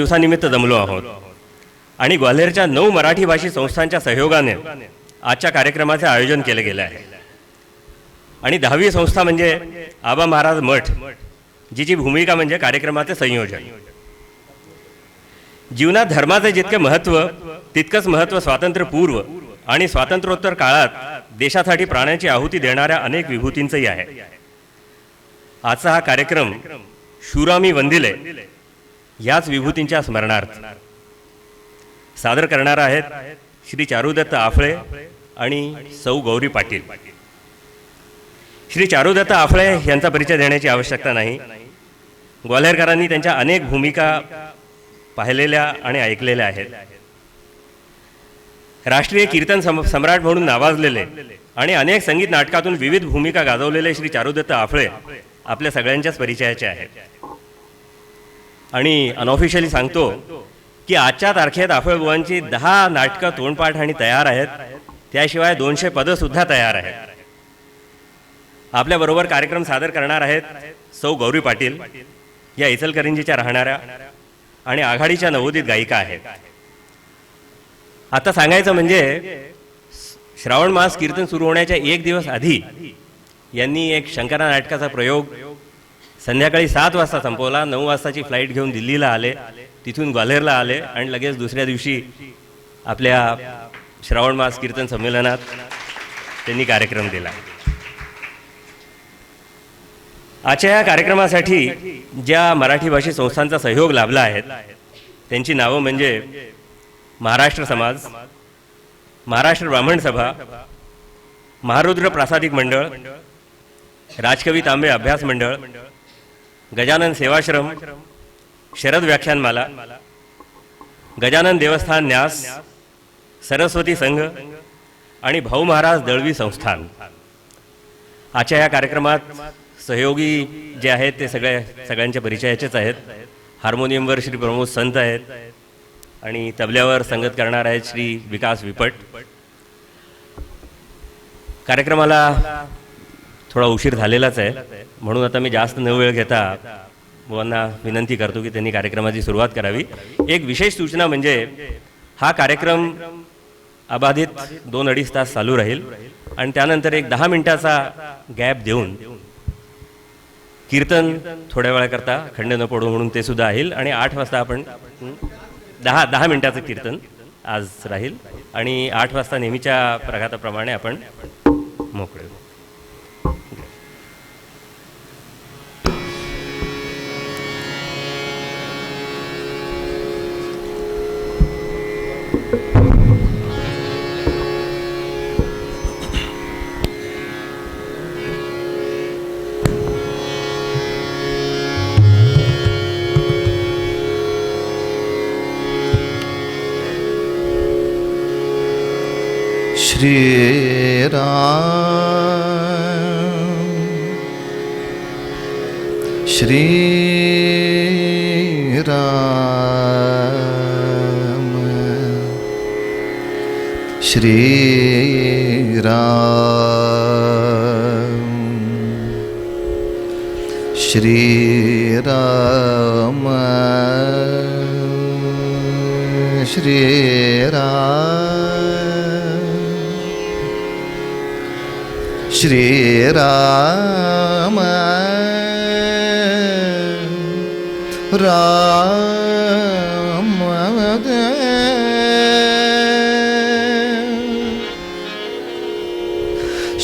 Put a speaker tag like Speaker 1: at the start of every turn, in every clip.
Speaker 1: दिवसानिमित्त जमलो आहोत आणि ग्वाल्हेरच्या 9 मराठी भाषी संस्थांच्या सहयोगाने आजच्या कार्यक्रमाचे आयोजन केले गेले आहे. आणि 10वी संस्था म्हणजे आबा महाराज मठ, जिची भूमिका म्हणजे कार्यक्रमाचे संयोजन. जीवनात धर्माचे जितके महत्त्व तितकंच महत्त्व स्वातंत्र्यपूर्व आणि स्वातंत्र्योत्तर काळात देशासाठी प्राणांची आहुती देणाऱ्या अनेक विभूतींचंही आहे. आजचा हा कार्यक्रम शूरामी वंदिले याच विभूतींच्या स्मरणार्थ सादर करणार आहेत श्री चारुदत्त आफळे आणि सौ गौरी पाटील. श्री चारुदत्त आफळे यांचा परिचय देण्याची आवश्यकता नाही. ग्वाल्हेरकरांनी त्यांच्या अनेक भूमिका पाहिलेल्या आणि ऐकलेल्या आहेत. राष्ट्रीय कीर्तन सम्राट म्हणून नावाजलेले आणि अनेक संगीत नाटकातून विविध भूमिका गाजवलेले श्री चारुदत्त आफळे आपल्या सगळ्यांच्याच परिचयाचे आहेत. आणि अनऑफिशियली सांगतो की आजच्या तारखेत आफळेबुवांची 10 नाटकं तोंडपाठ आणि तयार आहेत. त्याशिवाय 200 पदंसुद्धा तयार आहेत. आपल्याबरोबर कार्यक्रम सादर करणार आहेत सौ गौरी पाटील, या इचलकरंजीच्या राहणाऱ्या आणि आघाडीच्या नवोदित गायिका आहेत. आता सांगायचं म्हणजे श्रावण मास कीर्तन सुरू होण्याच्या 1 दिवस आधी यांनी एक शंकरा नाटकाचा प्रयोग संध्याकाळी 7 वाजता संपवला. 9 वाजताची फ्लाईट घेऊन दिल्लीला आले, तिथून ग्वाल्हेरला आले आणि लगेच दुसऱ्या दिवशी आपल्या श्रावण मास कीर्तन संमेलनात त्यांनी कार्यक्रम दिला. आजच्या या कार्यक्रमासाठी ज्या मराठी भाषी संस्थांचा सहयोग लाभला आहे त्यांची नावं म्हणजे महाराष्ट्र समाज, महाराष्ट्र ब्राह्मण सभा, महारुद्र प्रासादिक मंडळ, राजकवी तांबे अभ्यास मंडळ, गजानन सेवाश्रम, शरद व्याख्यानमाला, गजानन देवस्थान न्यास, सरस्वती संघ आणि भाऊ महाराज दळवी संस्थान. आजच्या या कार्यक्रमात सहयोगी जे आहेत ते सगळ्यांच्या परिचयाचेच आहेत. हार्मोनियमवर श्री प्रमोद संत आहेत आणि तबल्यावर संगत करणार आहेत श्री विकास विपट. कार्यक्रमाला थोडा उशीर झालेलाच आहे, म्हणून आता मी जास्त न वेळ घेता मुलांना विनंती करतो की त्यांनी कार्यक्रमाची सुरुवात करावी. एक विशेष सूचना म्हणजे हा कार्यक्रम अबाधित 2-2.5 तास चालू राहील आणि त्यानंतर एक 10 मिनिटाचा गॅप देऊन कीर्तन थोड्या वेळाकरता खंड न पडू म्हणून ते सुद्धा राहील. आणि 8 वाजता आपण 10 मिनिटाचं कीर्तन आज राहील आणि 8 वाजता नेहमीच्या प्रघाताप्रमाणे आपण मोकळे.
Speaker 2: श्री राम श्री राम श्री राम श्री राम श्री राम श्री राम राम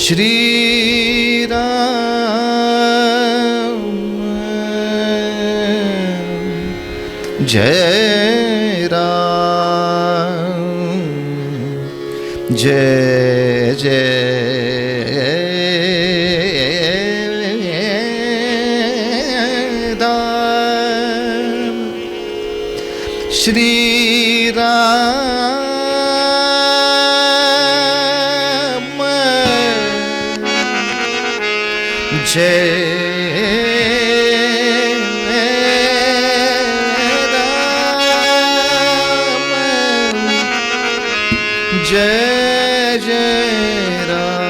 Speaker 2: श्री राम जय राम जय जय श्री राम जय राम जय जय राम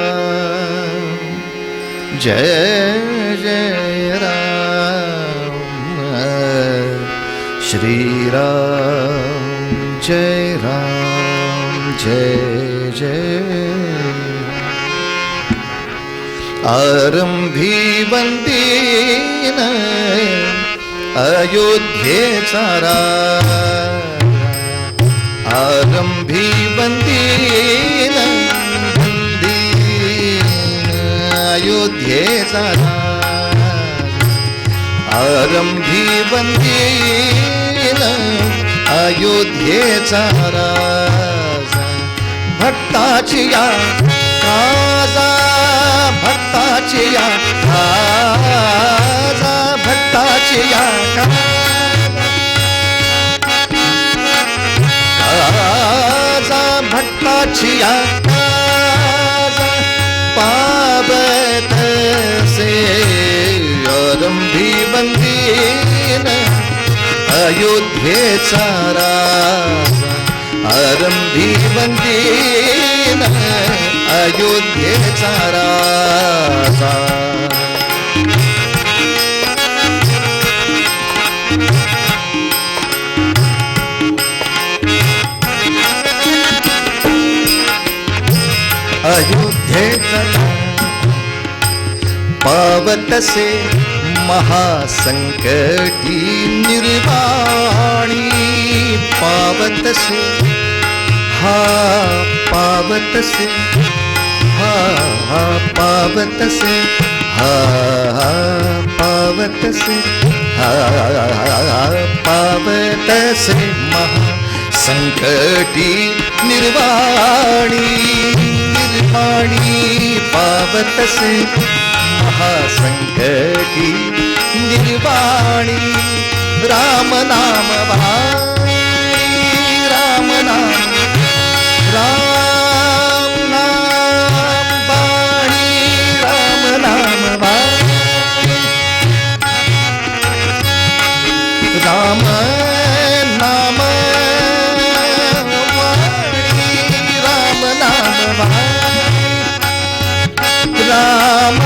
Speaker 2: जय जय राम श्रीराम जय राम जय जय आरंभी वंदीन अयोध्येचा राजा आरंभी वंदीन अयोध्येचा राजा आरंभी वंदीन अयोध्येचा राजा भक्ताची या काजा भक्ताची या काजा भक्ताची या काजा भक्ताची या काजा पावत से आरंभी वंदीन अयोध्येचा राजा आरंभी वंदीन अयोध्येचा राजा अयोध्येचा पावतसे महासंकटी निर्वाणी पावतसे हा पावतसे हा पावतसे हा पावतसे हा पावतसे महासंकटी निर्वाणी निर्वाणी पावतसे महासंकटी निर्वाणी राम नाम वाणी राम नाम राम नाम वाणी राम नाम वाणी राम नाम वाणी राम नाम वाणी राम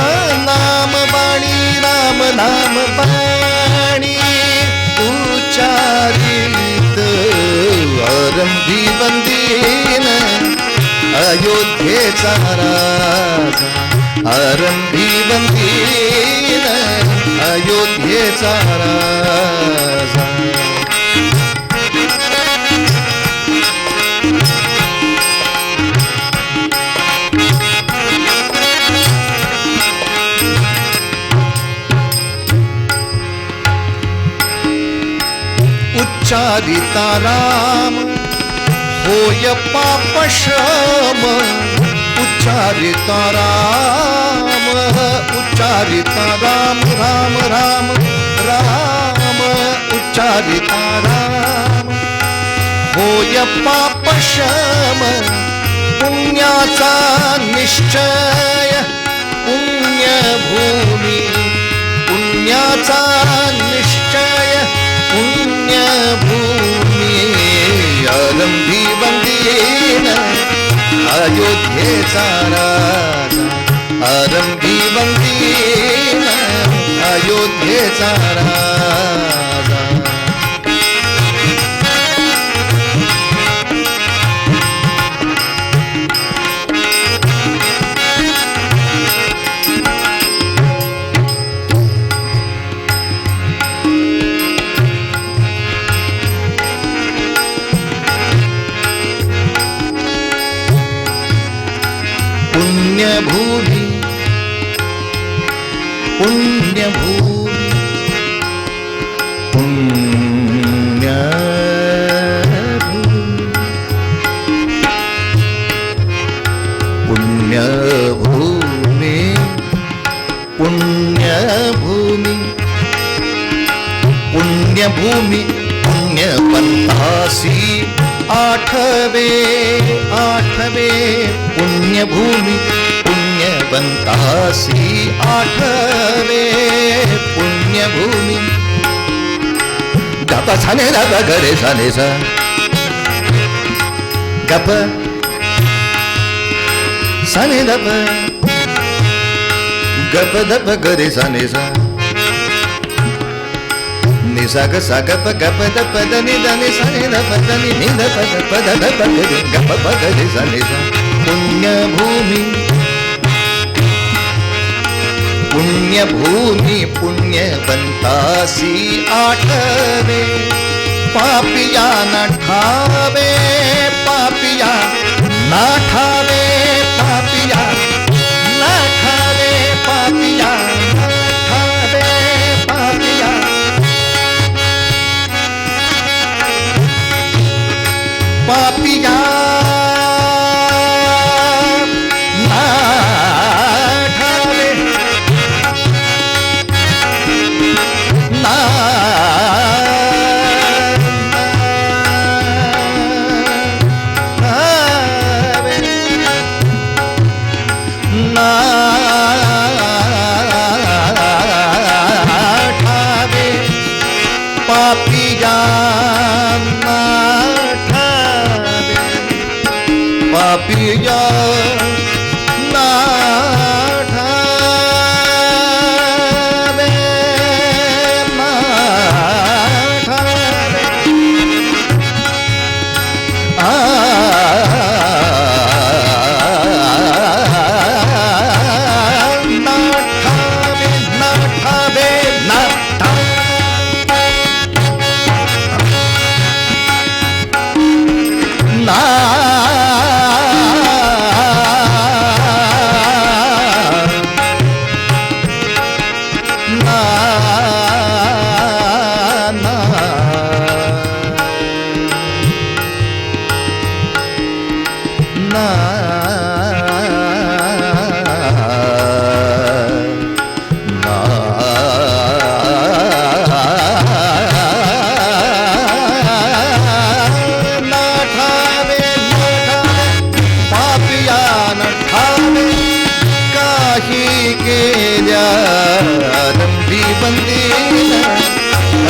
Speaker 2: नाम वाणी राम नाम वाणी उच्चारित आरंभी वंदीन अयोध्येचा राजा आरंभी वंदीन अयोध्येचा राजा उच्चारिता राम होय पापशम उच्चारिता राम उच्चारिता राम राम राम राम उच्चारिता राम होय पापशम पुण्याचा निश्चय पुण्यभूमी पुण्याचा निश्चय पुण्यभूमी आरंभी वंदीन अयोध्येचा राजा आरंभी वंदीन अयोध्येचा राजा पुण्यभूमी पुण्यभूमी पुण्यभूमी पुण्यभूमी पुण्यभूमी पुण्यपंथासी आठवे आठवे पुण्यभूमी पुण्यवंतासी आठवे पुण्यभूमी गप झाले रब गरे झाले सा गप साने दप गप दप गरे साने सा निसा ग सा ग प ग प द प द नि द नि सा नि द प द नि द प द प द द प ग रि ग प प ग रि सा नि सा पुण्यभूमी पुण्यभूमी पुण्यवंतासी आठवे पापिया न ठावे पापिया ना ठावे पापिया ना ठावे पापिया ना ठावे पापिया पापिया ना ठावे ना ठावे ना ठावे पापिया ना पापिया ना ठावे ना ठावे ना ठावे ना ठावे ना ना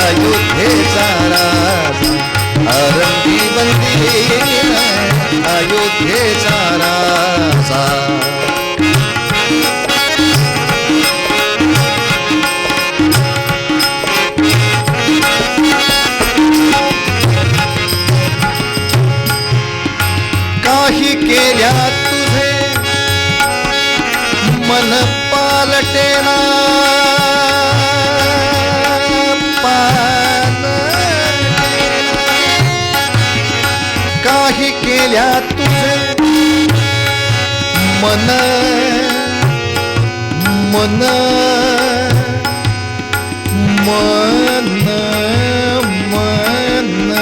Speaker 2: अयोध्येचा राजा आरंभी बंदीन अयोध्येचा राजा काही केल्या तुझे मन पालटेना काही केल्या तुझे मन मन मन मन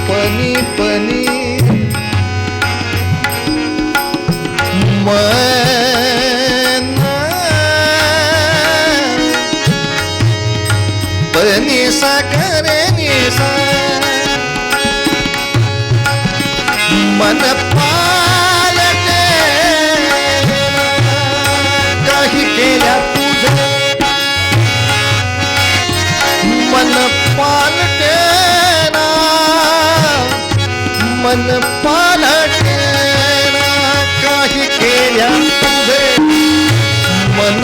Speaker 2: पनी पनी मन पनी साखरे निसा मन पालटे काही केल्या तुझे मन पालटे ना मन पालटे ना काही केल्या तुझे मन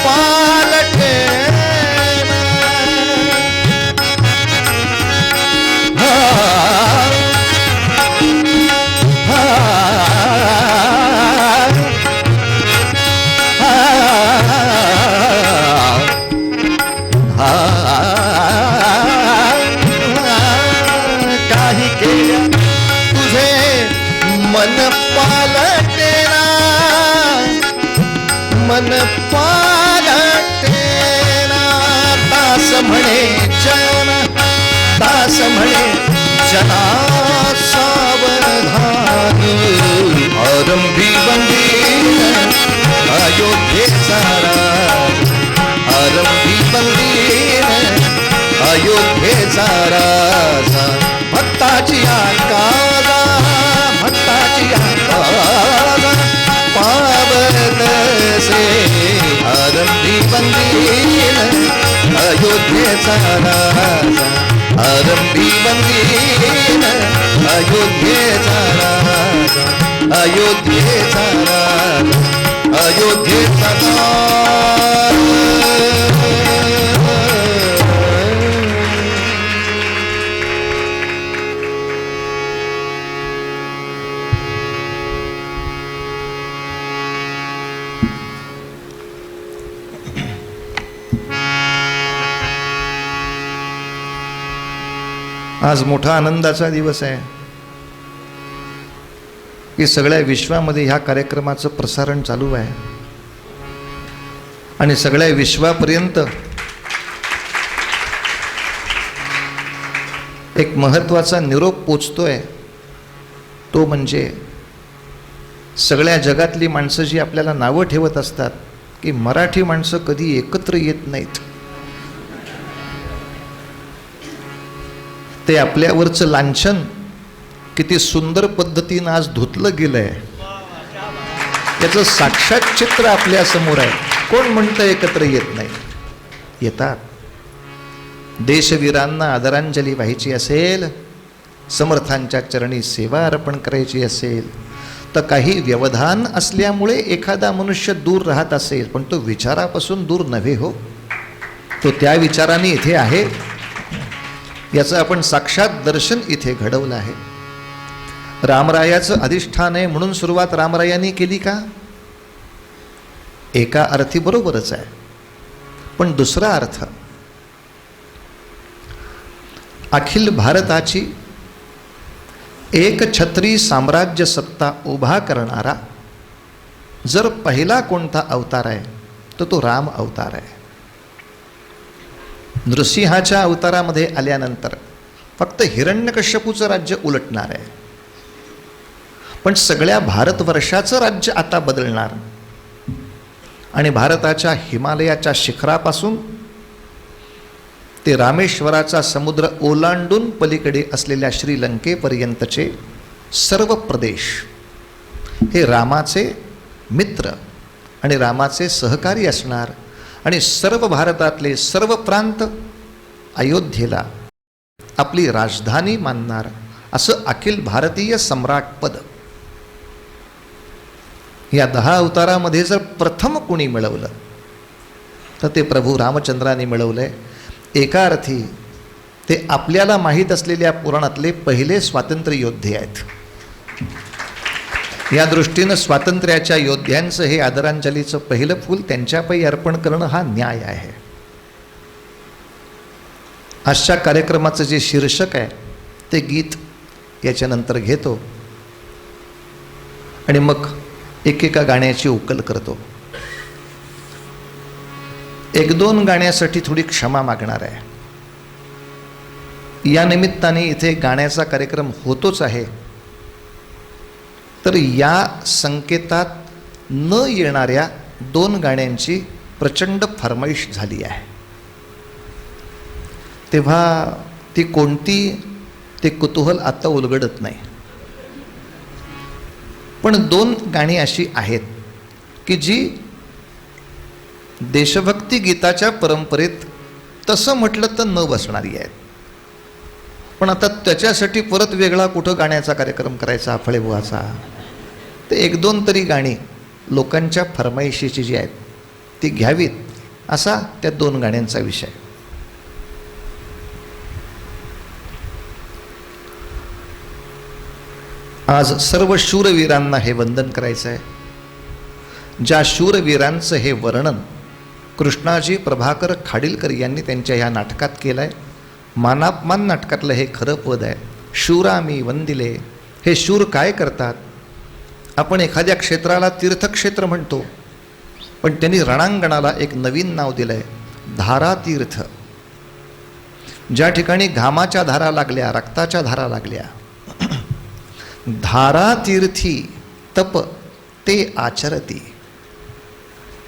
Speaker 2: पालटे काही केल्या तुझे मन पालटेना मन पालटेना दास म्हणे जन दास म्हणे जना सावधान आरंभी बंदीन अयोध्येचा राजा आरंभी बंदीन अयोध्येचा राजा भक्ताची आकाजा भक्ताची आकाजा पावनसे आरंभी बंदीन अयोध्येचा राजा आरंभी बंदीन अयोध्येचा राजा अयोध्येचा राजा अयोध्येचा राजा आज मोठा आनंदाचा दिवस आहे की सगळ्या विश्वामध्ये ह्या कार्यक्रमाचं प्रसारण चालू आहे आणि सगळ्या विश्वापर्यंत एक महत्त्वाचा निरोप पोचतोय. तो म्हणजे सगळ्या जगातली माणसं जी आपल्याला नावं ठेवत असतात की मराठी माणसं कधी एकत्र येत नाहीत, ते आपल्यावरचं लांछन किती सुंदर पद्धतीनं आज धुतलं गेलंय याचं साक्षात चित्र आपल्या समोर आहे. कोण म्हणतं एकत्र येत नाही? येतात. देशवीरांना आदरांजली व्हायची असेल, समर्थांच्या चरणी सेवा अर्पण करायची असेल, तर काही व्यवधान असल्यामुळे एखादा मनुष्य दूर राहत असेल, पण तो विचारापासून दूर नव्हे हो. तो त्या विचाराने इथे आहे, याचं आपण साक्षात दर्शन इथे घडवलं आहे. रामरायाचं अधिष्ठान आहे म्हणून सुरुवात रामरायांनी केली का? एका अर्थी बरोबरच आहे, पण दुसरा अर्थ, अखिल भारताची एक छत्री साम्राज्य सत्ता उभा करणारा जर पहिला कोणता अवतार आहे तर तो राम अवतार आहे. नृसिंहाच्या अवतारामध्ये आल्यानंतर फक्त हिरण्यकश्यपूचं राज्य उलटणार आहे, पण सगळ्या भारतवर्षाचं राज्य आता बदलणार आणि भारताच्या हिमालयाच्या शिखरापासून ते रामेश्वराचा समुद्र ओलांडून पलीकडे असलेल्या श्रीलंकेपर्यंतचे सर्व प्रदेश हे रामाचे मित्र आणि रामाचे सहकारी असणार आणि सर्व भारतातले सर्व प्रांत अयोध्येला आपली राजधानी मानणार, असं अखिल भारतीय सम्राटपद या 10 अवतारामध्ये जर प्रथम कोणी मिळवलं तर ते प्रभू रामचंद्रांनी मिळवलंय. एका अर्थी ते आपल्याला माहीत असलेल्या पुराणातले पहिले स्वातंत्र्य योद्धे आहेत. या दृष्टीनं स्वातंत्र्याच्या योद्ध्यांचं हे आदरांजलीचं पहिलं फूल त्यांच्यापायी अर्पण करणं हा न्याय आहे. आजच्या कार्यक्रमाचं जे शीर्षक आहे ते गीत याच्यानंतर घेतो आणि मग एकेका गाण्याची उकल करतो. 1-2 गाण्यासाठी थोडी क्षमा मागणार आहे. या निमित्ताने इथे गाण्याचा कार्यक्रम होतोच आहे, तर या संकेतात न येणाऱ्या 2 गाण्यांची प्रचंड फरमाईश झाली आहे. तेव्हा ती कोणती ते कुतूहल आता उलगडत नाही, पण 2 गाणी अशी आहेत की जी देशभक्ती गीताच्या परंपरेत तसं म्हटलं तर न बसणारी आहेत. पण आता त्याच्यासाठी परत वेगळा कुठं गाण्याचा कार्यक्रम करायचा फळेबुवाचा, ते 1-2 तरी गाणी लोकांच्या फरमाईशीची जी आहेत ती घ्यावीत, असा त्या 2 गाण्यांचा विषय. आज सर्व शूरवीरांना हे वंदन करायचं आहे. ज्या शूरवीरांचं हे वर्णन कृष्णाजी प्रभाकर खाडीलकर यांनी त्यांच्या ह्या नाटकात केलं आहे. मानापमान नाटकातलं हे खरं पद आहे. शूरा मी वंदिले. हे शूर काय करतात? आपण एखाद्या क्षेत्राला तीर्थक्षेत्र म्हणतो, पण त्यांनी रणांगणाला एक नवीन नाव दिलं आहे, धारातीर्थ. ज्या ठिकाणी घामाच्या धारा लागल्या, रक्ताच्या धारा लागल्या, धारातीर्थी तप ते आचरती.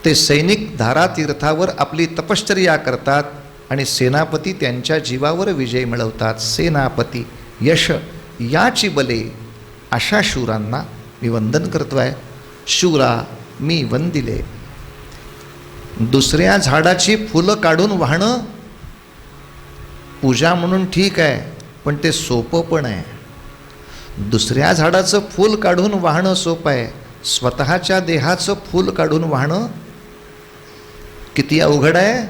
Speaker 2: ते सैनिक धारातीर्थावर आपली तपश्चर्या करतात आणि सेनापती त्यांच्या जीवावर विजय मिळवतात. सेनापती यश याची बले, अशा शूरांना मी वंदन करतो आहे. शूरा मी वंदिले. दुसऱ्या झाडाची फुलं काढून वाहणं पूजा म्हणून ठीक आहे, पण ते सोपं पण आहे. दुसऱ्या झाडाचं फूल काढून वाहणं सोपं आहे, स्वतःच्या देहाचं फूल काढून वाहणं किती अवघड आहे.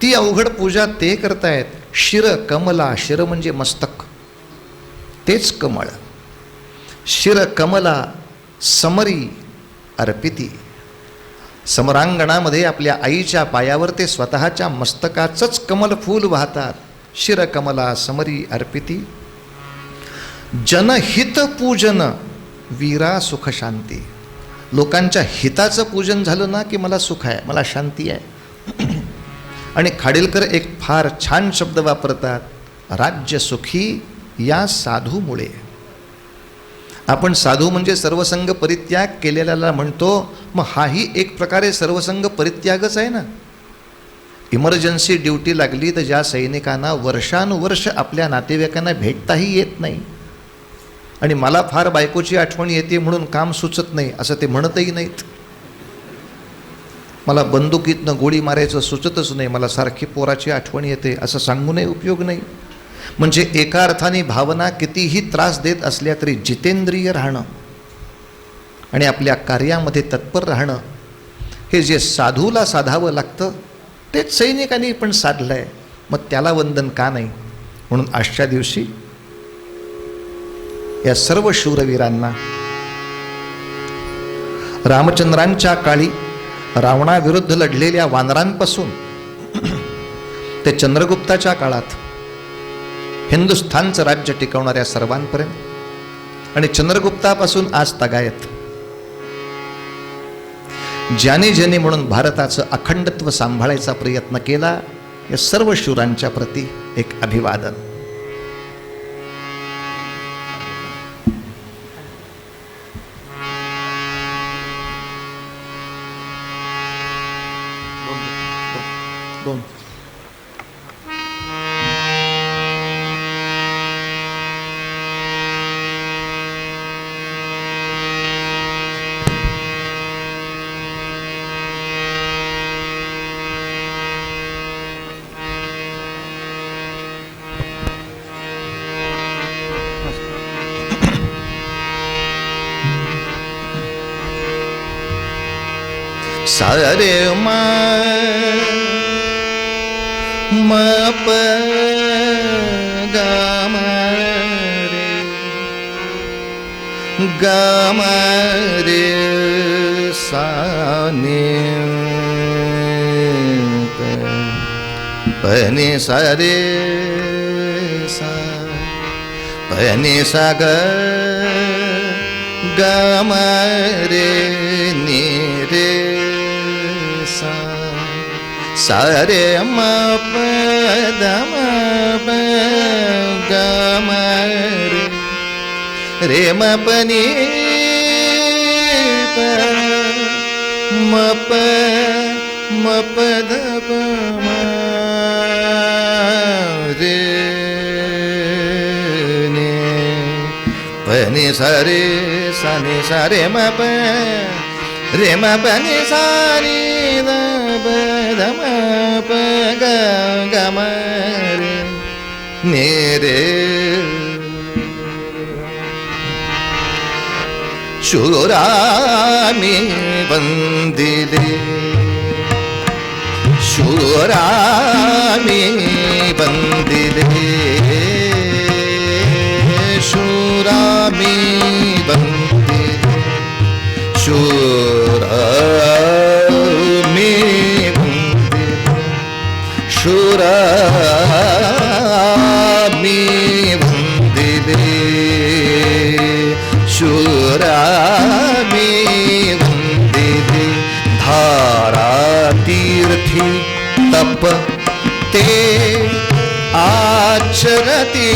Speaker 2: ती अवघड पूजा ते करतायत. शिर कमला, शिर म्हणजे मस्तक, तेच कमळ. शिर कमला समरी अर्पिती. समरांगणामध्ये आपल्या आईच्या पायावर ते स्वतःच्या मस्तकाचंच कमल फूल वाहतात. शिरकमला समरी अर्पिती, जनहित पूजन वीरा सुख शांती. लोकांच्या हिताचं पूजन झालं ना की मला सुख आहे, मला शांती आहे. आणि खाडीलकर एक फार छान शब्द वापरतात, राज्य सुखी या साधूमुळे. आपण साधू म्हणजे सर्वसंग परित्याग केलेल्याला म्हणतो, मग हाही एक प्रकारे सर्वसंग परित्यागच आहे ना. इमर्जन्सी ड्युटी लागली तर ज्या सैनिकांना वर्षानुवर्ष आपल्या नातेवाईकांना भेटताही येत नाही, आणि मला फार बायकोची आठवण येते म्हणून काम सुचत नाही असं ते म्हणतही नाहीत. मला बंदुकीतनं गोळी मारायचं सुचतच नाही, मला सारखी पोराची आठवण येते असं सांगूनही उपयोग नाही. म्हणजे एका अर्थाने भावना कितीही त्रास देत असल्या तरी जितेंद्रिय राहणं आणि आपल्या कार्यामध्ये तत्पर राहणं, हे जे साधूला साधावं लागतं तेच सैनिकांनी पण साधलं आहे. मग त्याला वंदन का नाही? म्हणून आजच्या दिवशी या सर्व शूरवीरांना, रामचंद्रांच्या काळी रावणाविरुद्ध लढलेल्या वानरांपासून ते चंद्रगुप्ताच्या काळात हिंदुस्थानचं राज्य टिकवणाऱ्या सर्वांपर्यंत, आणि चंद्रगुप्तापासून आज तगायत, ज्याने ज्याने म्हणून भारताचं अखंडत्व सांभाळायचा प्रयत्न केला, या सर्व शूरांच्या प्रती एक अभिवादन. दोन सारे म प ग म रे सा ने प नि सा रे सा प नि सा ग ग म रे नि रे सा रे म प द म प ग म रे म प नि प म प द प म रे नि प नि सा रे म प रे म प नि सा नि द प द म प ग ग म रे नि रे. शूरामी वंदिले, शूरामी वंदिले, शूरामी वंदिले, शूरामी वंदिले, शूरामी वंदिले, शूरामी वंदिले. धारा तीर्थी तप ते आचरती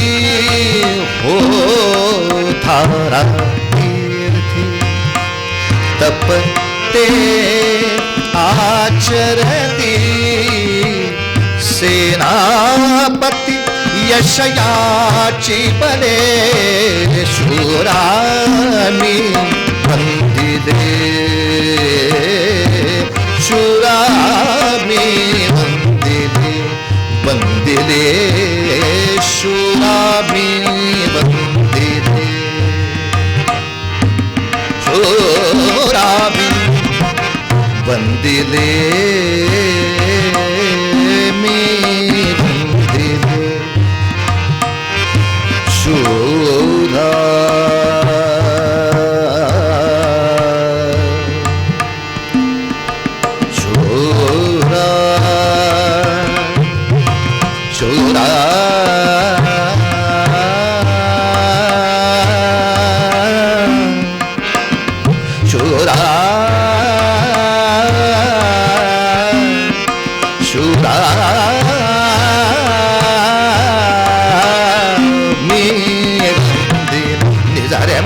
Speaker 2: हो, धारा तीर्थी तप ते आचरती, सेनापती यशयाची बले, शूरामी वंदिले, शूरामी वंदिले, वंदिले शूरामी वंदिले, शूरामी वंदिले मी वंदिले. शूरा शूरा शूरा शूरा शूरा मी बंदिले निजारे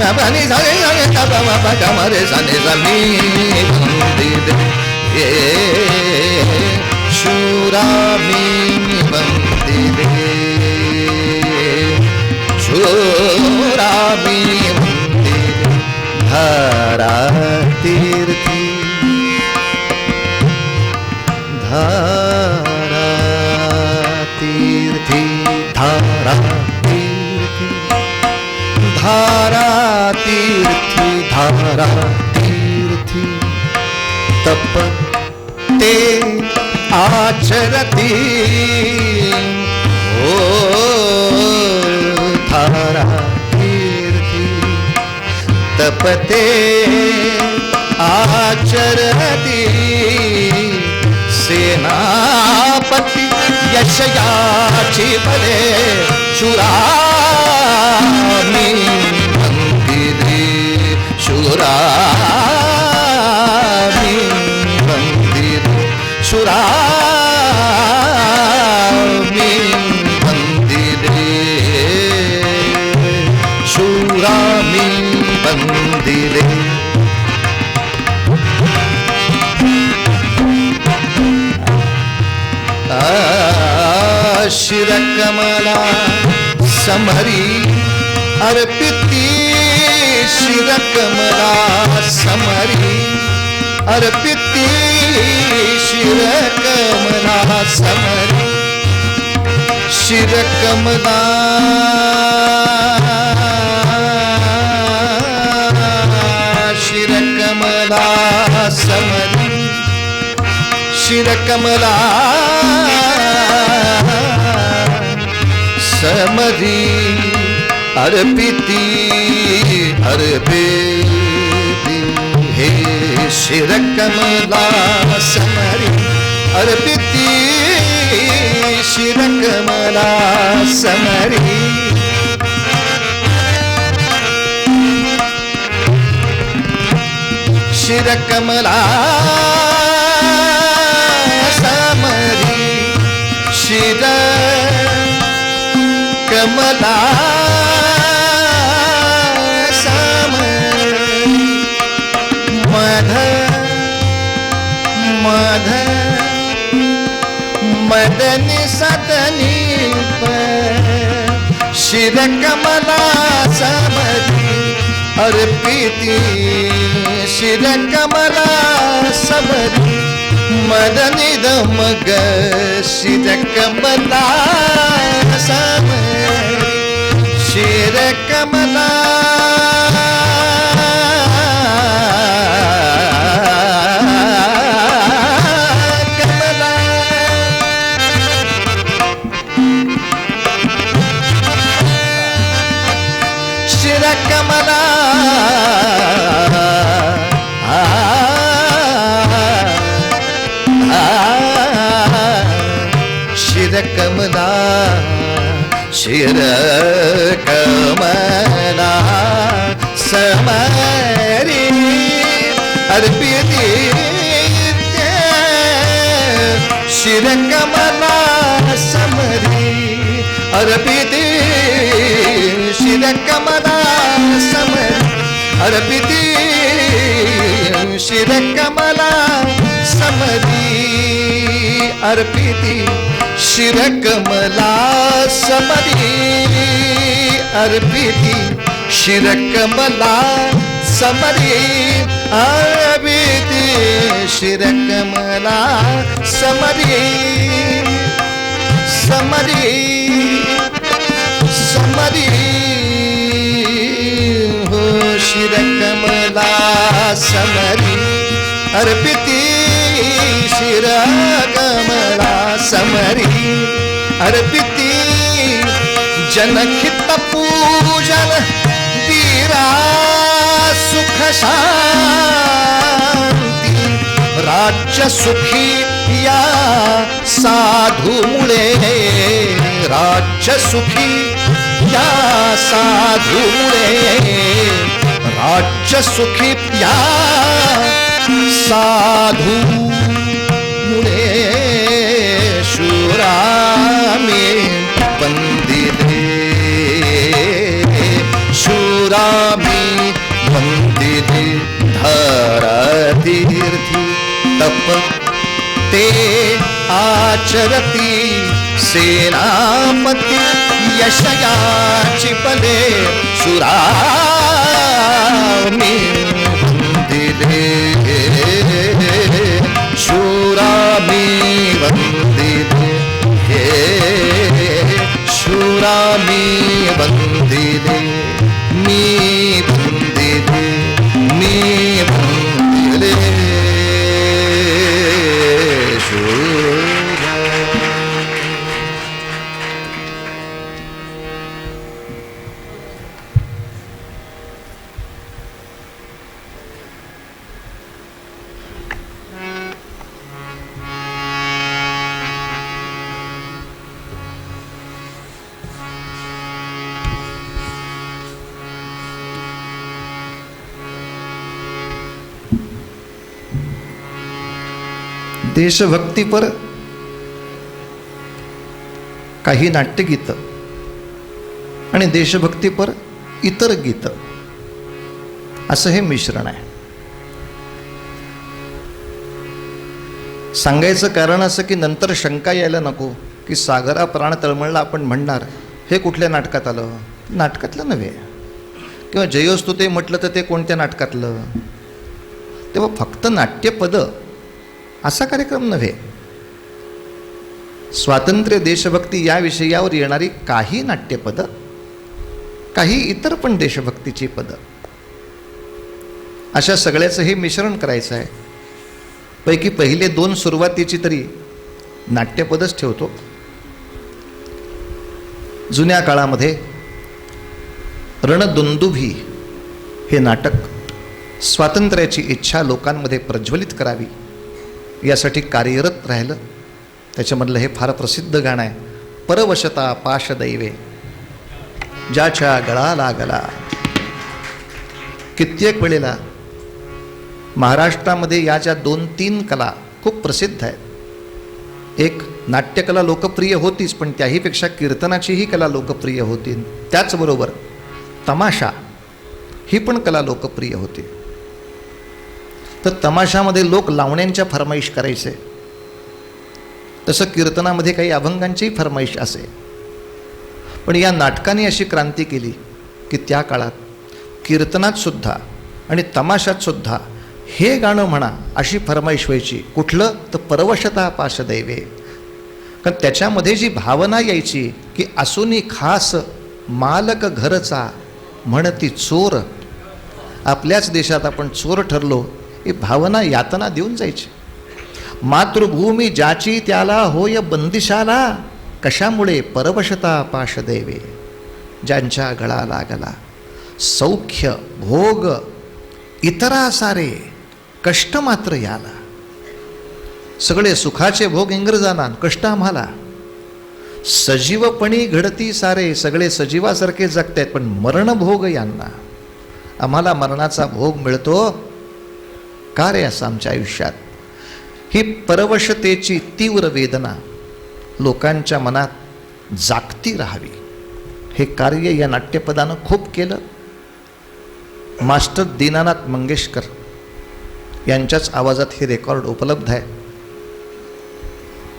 Speaker 2: मी बंदिले शूरा मी बंदिले शूरा मी बंदिले धारा तीर्थी धारा तीर्थी धारा तीर्थी धारा तीर्थी धारा तीर्थी तप ते आचरती ओ धारा तीर्थी तपते आचरती सेनापती यशयाची बले शूरा मी बंदिले शूरा मी बंदिले शूरा मी बंदिले शूरा मी बंदिले शिरकमला समरी अर्पिती शिरकमला समरी अर्पिती शिरकमला समरी शिरकमला शिरकमला समरी शिरकमला समरी अर्पिती अर्पिती हे शिरकमला समरी अर्पिती शिरकमला समरी शिरकमला समरी शिर कमला समरी मध मध मदनी सदनी शिरकमला समरी अर्पिती शिरकमला समरी मदनी दमग शिरकमला समरी शिरकमला कमला शिरकमला शिरकमला शिरकमला समरी अर्पिती शिरकमला समरी अर्पिती शिरकमला समरी अर्पिती शिरकमला समरी अर्पिती शिरकमला समरी अर्पिती शिरकमला समरी अर्पिती शिरकमला समरी समरी समरी हो शिरकमला समरी अर्पिती शिरकमला समरी अर्पिती जनहित पूजन वीरा सुख शांती राज्य सुखी या साधूमुळे राज्य सुखी या साधूमुळे राज्य सुखी या साधू मुळे शूरामी वंदिले शूरामी वंदिले धरतीर्थी तप ते आचरती सेनापती यशयाची बले शूरामी वंदिले शूरामी वंदिले हे शूरामी वंदिले मी वंदिले मी वंदिले शूरा. देशभक्तीपर काही नाट्यगीतं आणि देशभक्तीपर इतर गीतं असं हे मिश्रण आहे. सांगायचं कारण असं की नंतर शंका यायला नको की सागरा प्राण तळमळला आपण म्हणणार हे कुठल्या नाटकात आलं. नाटकातलं नव्हे. किंवा जयोस्तुते म्हटलं तर ते कोणत्या नाटकातलं. तेव्हा फक्त नाट्यपदं असा कार्यक्रम नव्हे. स्वातंत्र्य देशभक्ती या विषयावर येणारी काही नाट्यपदं, काही इतर पण देशभक्तीची पदं, अशा सगळ्याचं हे मिश्रण करायचं आहे. पैकी पहिले दोन सुरुवातीची तरी नाट्यपदच ठेवतो. जुन्या काळामध्ये रणदुंदुभी हे नाटक स्वातंत्र्याची इच्छा लोकांमध्ये प्रज्वलित करावी यासाठी कार्यरत राहिलं. त्याच्यामधलं हे फार प्रसिद्ध गाणं आहे, परवशता पाशदैवे ज्याच्या गळा लागला. कित्येक वेळेला महाराष्ट्रामध्ये या ज्या 2-3 कला खूप प्रसिद्ध आहेत. एक नाट्यकला लोकप्रिय होतीच, पण त्याहीपेक्षा कीर्तनाचीही कला लोकप्रिय होती. त्याचबरोबर तमाशा ही पण कला लोकप्रिय होती. तर तमाशामध्ये लोक लावण्यांच्या फरमाईश करायचे, तसं कीर्तनामध्ये काही अभंगांचीही फरमाईश असे. पण या नाटकाने अशी क्रांती केली की त्या काळात कीर्तनात सुद्धा आणि तमाशात सुद्धा हे गाणं म्हणा अशी फरमाईश व्हायची. कुठलं तर परवशता पाशदैवे. कारण त्याच्यामध्ये जी भावना यायची की असूनी खास मालक घरचा म्हणती चोर. आपल्याच देशात आपण चोर ठरलो ही भावना यातना देऊन जायची. मातृभूमी ज्याची त्याला होय बंदिशाला, कशामुळे परवशता पाशदैवे ज्यांच्या गळा लागला. सौख्य भोग इतरा सारे कष्ट मात्र याला. सगळे सुखाचे भोग इंग्रजांना, कष्ट आम्हाला. सजीवपणी घडती सारे, सगळे सजीवासारखे जगतायत, पण मरणभोग यांना. आम्हाला मरणाचा भोग मिळतो का रे असं आमच्या आयुष्यात. ही परवशतेची तीव्र वेदना लोकांच्या मनात जागती राहावी हे कार्य या नाट्यपदानं खूप केलं. मास्टर दीनानाथ मंगेशकर यांच्याच आवाजात हे रेकॉर्ड उपलब्ध आहे.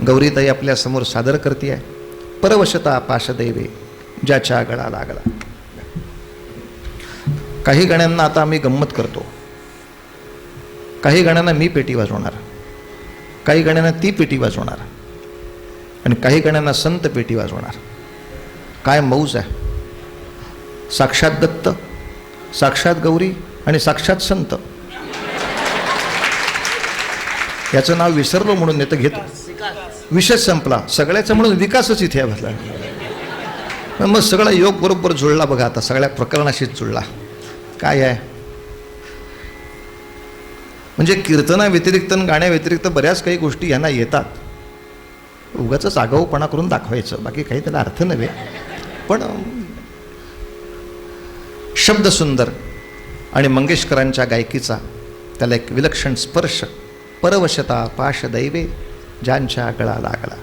Speaker 2: गौरीताई आपल्यासमोर सादर करते आहे, परवशता पाशदैवे ज्याच्या गळा लागला. काही गाण्यांना आता आम्ही गंमत करतो. काही गाण्यांना मी पेटी वाजवणार, काही गाण्यांना ती पेटी वाजवणार आणि काही गाण्यांना संत पेटी वाजवणार. काय मौज आहे. साक्षात दत्त, साक्षात गौरी आणि साक्षात संत. याचं नाव विसरलो म्हणून येतं घेतो. विषय संपला सगळ्याचं, म्हणून विकासच इथे भरला. मग सगळा योग बरोबर जुळला बघा. आता सगळ्या प्रकरणाशीच जुळला. काय आहे म्हणजे कीर्तना व्यतिरिक्त गाण्या व्यतिरिक्त बऱ्याच काही गोष्टी यांना येतात. उगाच आगाऊपणा करून दाखवायचं, बाकी काही त्याला अर्थ नव्हे. पण शब्द सुंदर, आणि मंगेशकरांच्या गायकीचा त्याला एक विलक्षण स्पर्श, परवशता पाश दैवे ज्यांच्या गळा लागला.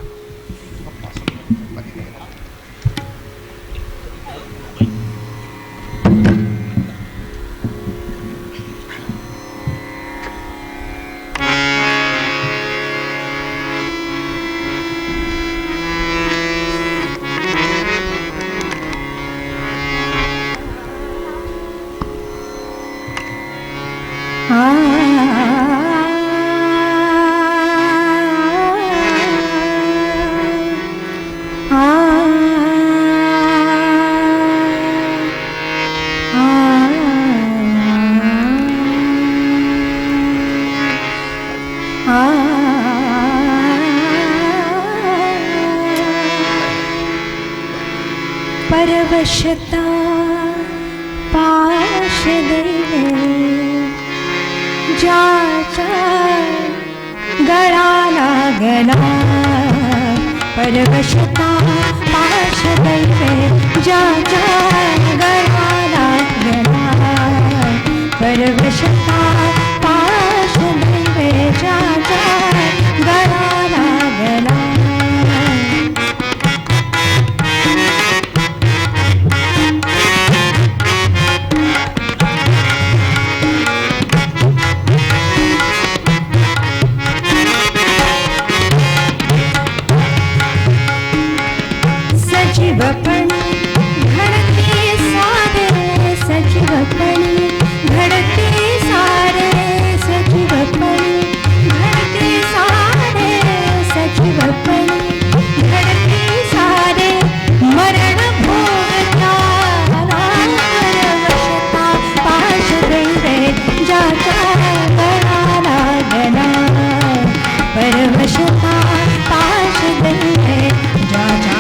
Speaker 3: परवशता पाश दैवे ज्याचा गळा लागला. परवशता पाश दैवे ज्याचा गळा लागला. परवशता पाश दैवे ज्याचा गळा लागला. सजीवपणी घडते सारे, सजीवपणी घडते सारे, सजीवपणी घडते सारे, सजीवपणी घडते सारे. मरण भोगता परवशता पाश दैवे ज्याचा गळा लागला. परवशता पाश दैवे ज्याचा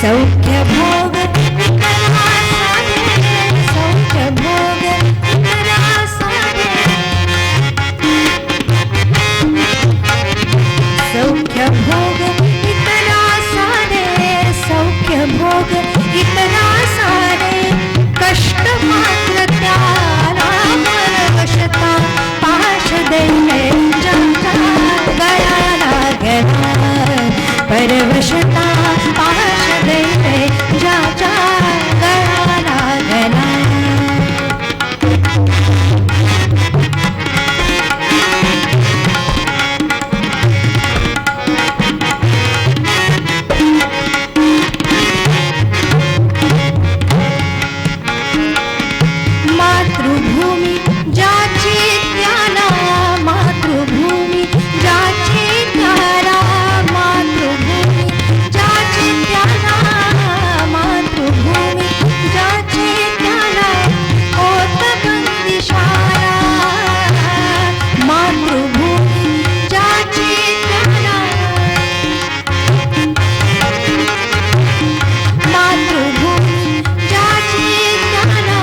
Speaker 3: सौख्य भोग विकला साधे सौख्य भोग विकला साधे सौख्य भोग इतना सारे सौख्य भोग इतना सारे कष्ट मात्र त्याला परवशता पाश दैन्य ज्याच्या गळा लागला परवशता पाश दैन्य ज्याच्या गळा लागला मातृभूमी ज्याची त्याला मातृभूमी ज्याची त्याला मातृभूमी ज्याची त्याला मातृभूमी ज्याची त्याला होत बंदिशाला मातृभूमी ज्याची त्याला मातृभूमी ज्याची त्याला मातृभूमी ज्याची त्याला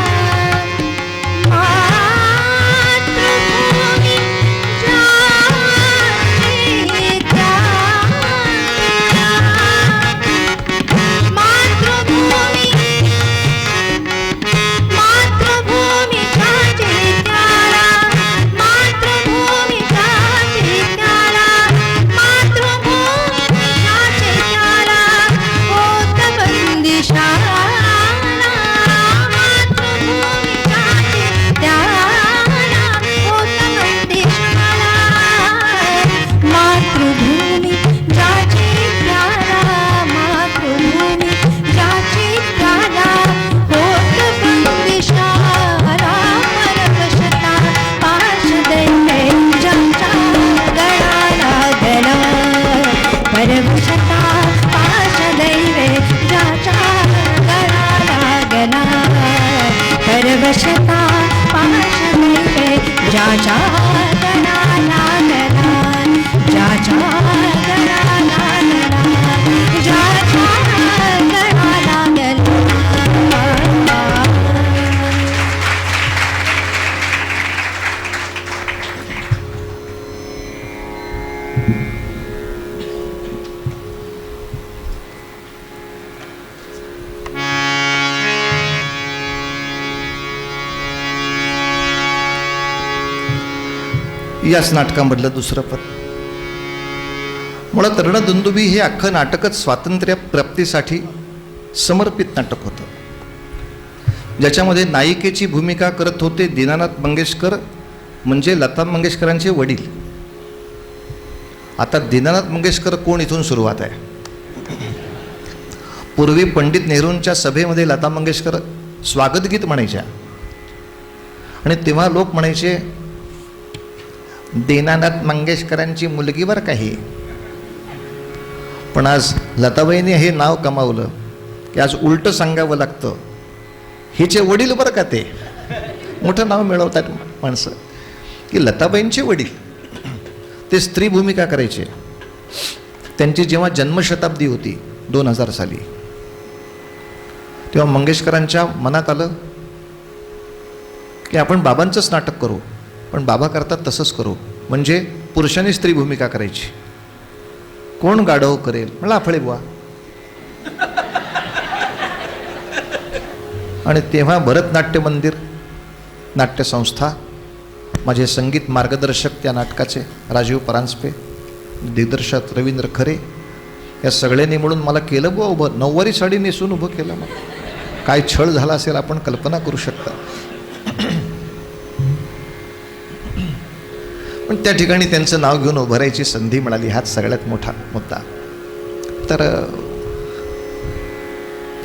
Speaker 3: मातृभूमी मातृभूमी ज्याची त्याला मातृभूमी ज्याची त्याला मातृभूमी ज्याची त्याला होत बंदिशाला मातृभूमी ज्याची त्याला होत बंदिशाला मातृभूमी ज्याची त्याला मातृभूमी ज्याची त्याला होत बंदिशाला परवशता पाश दैन्य ज्याच्या गळा लागला परवशता पाश दैन्य ज्याच्या गळा लागला परवशता पाश दैन्य ज्याच्या गळा लागला ज्याच्या गळा लागला ज्याच्या गळा लागला
Speaker 2: याच नाटकामधलं दुसरं पद. मुळात रणदुंदुभी हे अख्खं नाटकच स्वातंत्र्य प्राप्तीसाठी समर्पित नाटक होतं, ज्याच्यामध्ये नायिकेची भूमिका करत होते दीनानाथ मंगेशकर, म्हणजे लता मंगेशकरांचे वडील. आता दीनानाथ मंगेशकर कोण इथून सुरुवात आहे. पूर्वी पंडित नेहरूंच्या सभेमध्ये लता मंगेशकर स्वागतगीत म्हणायच्या आणि तेव्हा लोक म्हणायचे दीनानाथ मंगेशकरांची मुलगी बरं काही. पण आज लताबाईंनी हे नाव कमावलं की आज उलटं सांगावं लागतं, हिचे वडील बरं का ते. मोठं नाव मिळवतात माणसं की लताबाईंचे वडील ते स्त्री भूमिका करायचे. त्यांची जेव्हा जन्मशताब्दी होती 2000 साली, तेव्हा मंगेशकरांच्या मनात आलं की आपण बाबांचंच नाटक करू, पण बाबा करतात तसंच करू, म्हणजे पुरुषांनी स्त्री भूमिका करायची. कोण गाढव करेल मला आफळे बुवा. आणि तेव्हा भरतनाट्य मंदिर नाट्यसंस्था, माझे संगीत मार्गदर्शक त्या नाटकाचे राजीव परांजपे, दिग्दर्शक रवींद्र खरे, या सगळ्यांनी म्हणून मला केलं बुवा उभं. 9वारी साडी नेसून उभं केलं. मग काय छळ झाला असेल आपण कल्पना करू शकता. पण त्या ठिकाणी त्यांचं नाव घेऊन उभं राहायची संधी मिळाली, हाच सगळ्यात मोठा मुद्दा. तर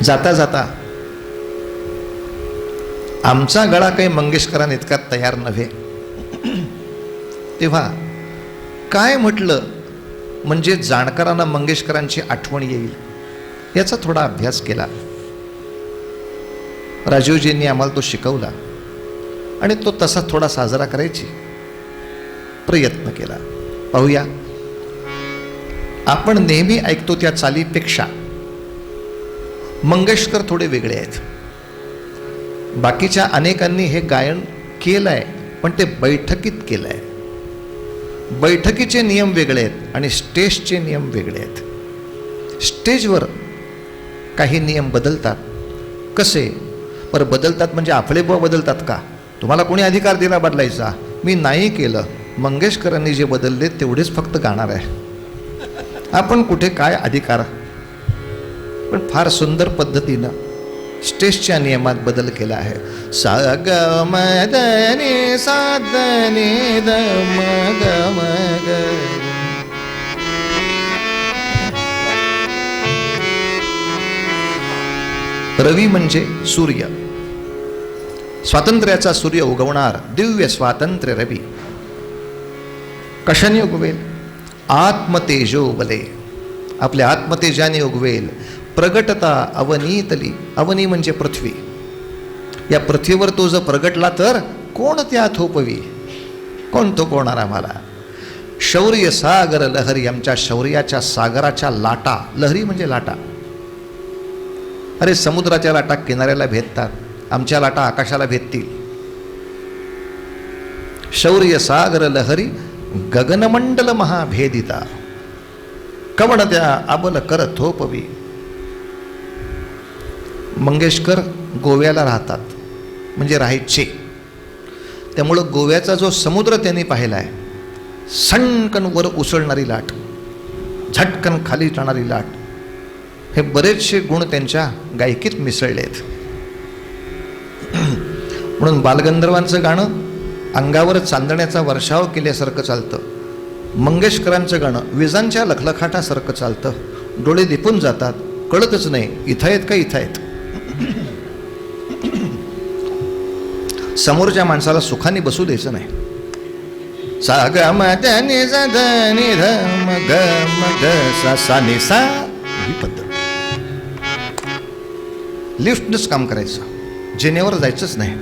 Speaker 2: जाता जाता आमचा गळा काही मंगेशकरांइतका तयार नव्हे. तेव्हा काय म्हटलं म्हणजे जाणकारांना मंगेशकरांची आठवण येईल याचा थोडा अभ्यास केला. राजीवजींनी आम्हाला तो शिकवला आणि तो तसा थोडा साजरा करायची प्रयत्न केला. पाहूया. आपण नेहमी ऐकतो त्या चालीपेक्षा मंगेशकर थोडे वेगळे आहेत. बाकीच्या अनेकांनी हे गायन केलं आहे, पण ते बैठकीत केलं आहे. बैठकीचे नियम वेगळे आहेत आणि स्टेजचे नियम वेगळे आहेत. स्टेजवर काही नियम बदलतात. कसे? पर बदलतात म्हणजे आपले बुवा बदलतात का? तुम्हाला कोणी अधिकार दिला बदलायचा? मी नाही केलं. मंगेशकरांनी जे बदलले तेवढेच फक्त गाणार आहे. आपण कुठे काय अधिकार? पण फार सुंदर पद्धतीनं स्टेजच्या नियमात बदल केला आहे. सा ग म द नि सा द नि द म ग म ग. रवी म्हणजे सूर्य, स्वातंत्र्याचा सूर्य उगवणार दिव्य स्वातंत्र्य रवी. कशाने उगवेल? आत्मतेजो बले, आपल्या आत्मतेजाने उगवेल. प्रगटता अवनीतली, अवनी म्हणजे पृथ्वी. या पृथ्वीवर तो जर प्रगटला तर कोण त्या थोपवी? कोण तो कोणार आम्हाला? शौर्य सागर लहरी, आमच्या शौर्याच्या सागराच्या लाटा. लहरी म्हणजे लाटा. अरे समुद्राच्या लाटा किनाऱ्याला भेदतात, आमच्या लाटा आकाशाला भेदतील. शौर्य सागर लहरी गगनमंडल महाभेदिता, कवण त्या अबल कर थोपवी. मंगेशकर गोव्याला राहतात, म्हणजे राहायचे. त्यामुळं गोव्याचा जो समुद्र त्यांनी पाहिला आहे, सणकन वर उसळणारी लाट, झटकन खाली जाणारी लाट, हे बरेचसे गुण त्यांच्या गायकीत मिसळले आहेत. म्हणून बालगंधर्वांचं गाणं अंगावर चांदण्याचा वर्षाव केल्यासारखं चालतं. मंगेशकरांचं गाणं विजांच्या लखलखाटासारखं चालतं. डोळे दिपून जातात, कळतच नाही इथं आहेत का इथं आहेत. समोरच्या माणसाला सुखाने बसू द्यायचं नाही. सा ग म द नि सा ध नि ध म ग म ग सा सा नि सा, ही पद्धत. लिफ्टनंच काम करायचं, जेनेवर जायचंच नाही.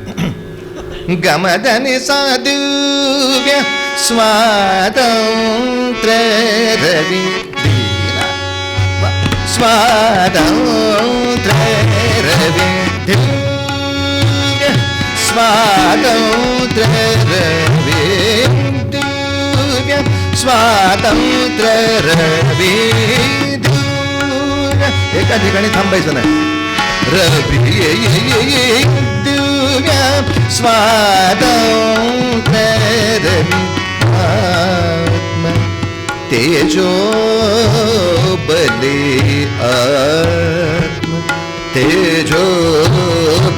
Speaker 2: ग म द नि सा दिव्य स्वातंत्र्य रवी, स्वातंत्र्य रवी, स्वातंत्र्य रवी, स्वातंत्र्य रवी. एका ठिकाणी थांबायचं नाही. रवी दिव्य स्वातंत्र्य रवी, आत्म तेजो बले, आत्म तेजो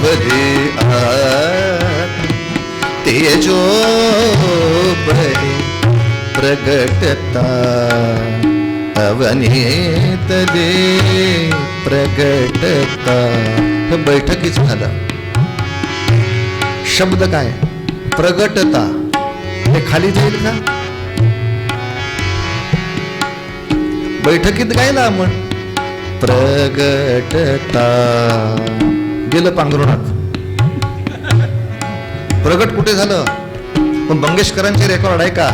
Speaker 2: बले, आत्म तेजो बले. प्रगटता अवनीतले, प्रगटता. हे बैठकीच झालं. शब्द काय? प्रगटता. हे खाली जाईल का? बैठकीत गायला आपण प्रगटता, गेलं पांघरुणात. प्रगट कुठे झालं? पण मंगेशकरांचे रेकॉर्ड आहे का?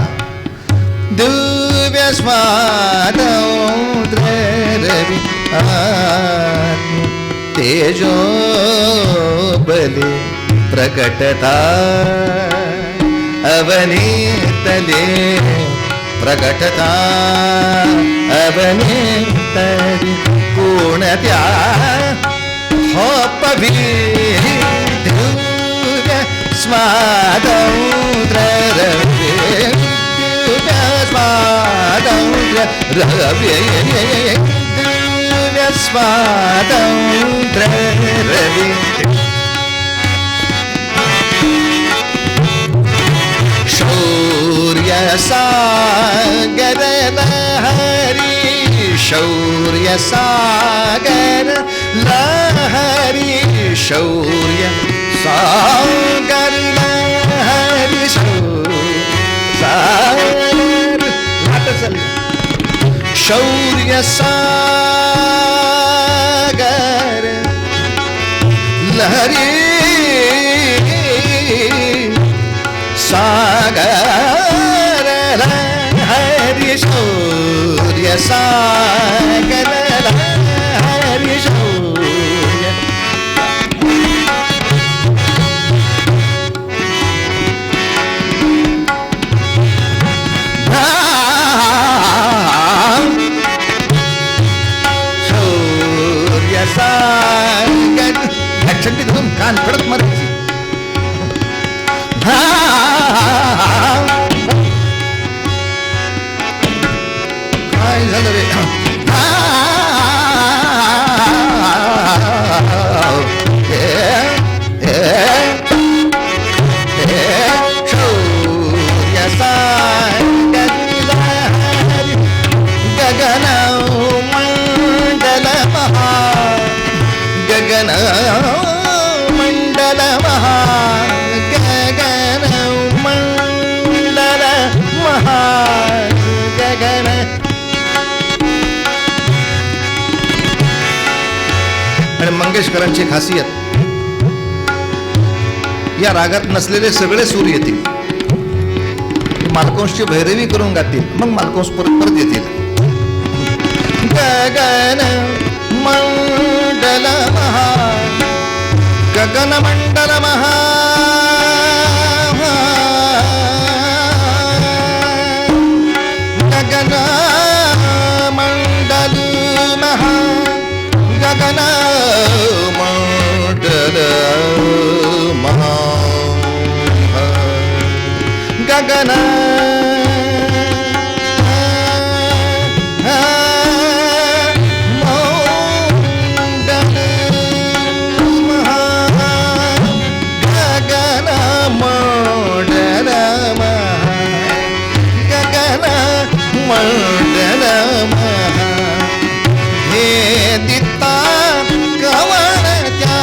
Speaker 2: दिव्य स्वातंत्र्य रवी, आत्म तेजो बले. प्रगटता अवनीतले, प्रगटता अवनीतले. कोणत्या होपवी दिव्य स्वातंत्र्य रवी, दिव्य स्वातंत्र्य रवी, दिव्य स्वातंत्र्य रवी. शौर्य सागर लहरी, शौर्य सागर लहरी, शौर्य सागर लहरी, सागर. शौर्य सागर लहरी, सागर लहरी, शौर्य सागर लहरी, शौर्य मुठ्ठी धरून कान फडत मारायची. काय झालं रे? गगन मंडल महा गगन मंडल महा गगन. आणि मंगेशकरांची खासियत, या रागात नसलेले सगळे सूर येतील, मालकोंशची भैरवी करून गातील, मग मालकोंश परत येतील. गगन मंडल महा गगन मंडल महा गगन मंडल महा गगन मंडल महा गगन मंडल महा भेदिता कवळत्या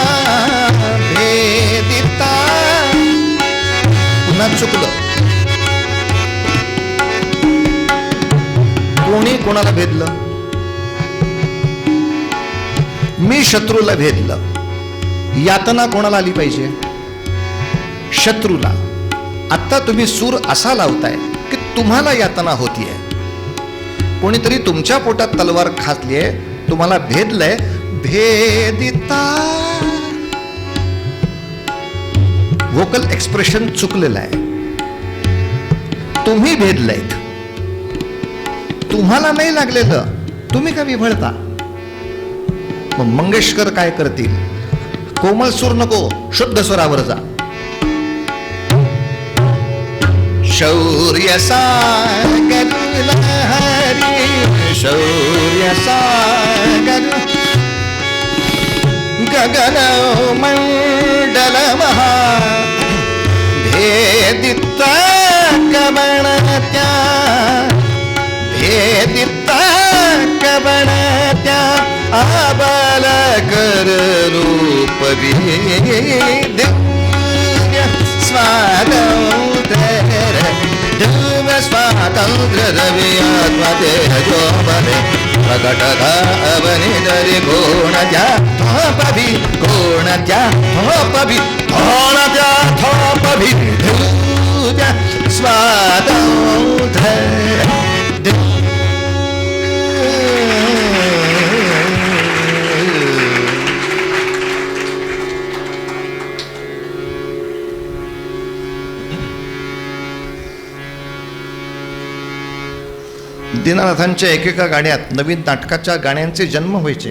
Speaker 2: भेदिता. पुन्हा चुकलं. कोणी कोणाला भेदलं? मी शत्रूला भेदलं. यातना कोणाला आली पाहिजे? शत्रूला. आता तुम्ही सूर असा लावताय की तुम्हाला यातना होतीये. कोणीतरी तुमच्या पोटात तलवार घातलीये, तुम्हाला भेदलंय. भेदिता व्होकल एक्सप्रेशन चुकलेलं आहे. तुम्ही भेदलंयत, तुम्हाला नाही लागलेलं, तुम्ही का विभळता? मग मंगेशकर काय करतील? कोमल सूर नको, शुद्ध स्वरावर जा. शौर्य सागर लहरी शौर्य सागर गगन मंडल महा भेदित कवळत्या भेदित कवळत्या आबाल कर रूप दिव्य स्वातंत्र्य स्वातंत्र्य रवि आत्मदेह जोबने प्रकट अवनिधरि कोणत्या थोपभि कोणत्या थोपभि कोणत्या थोपभि स्वातंत्र्य. दीनानाथांच्या एकेका गाण्यात नवीन नाटकाच्या गाण्यांचे जन्म व्हायचे.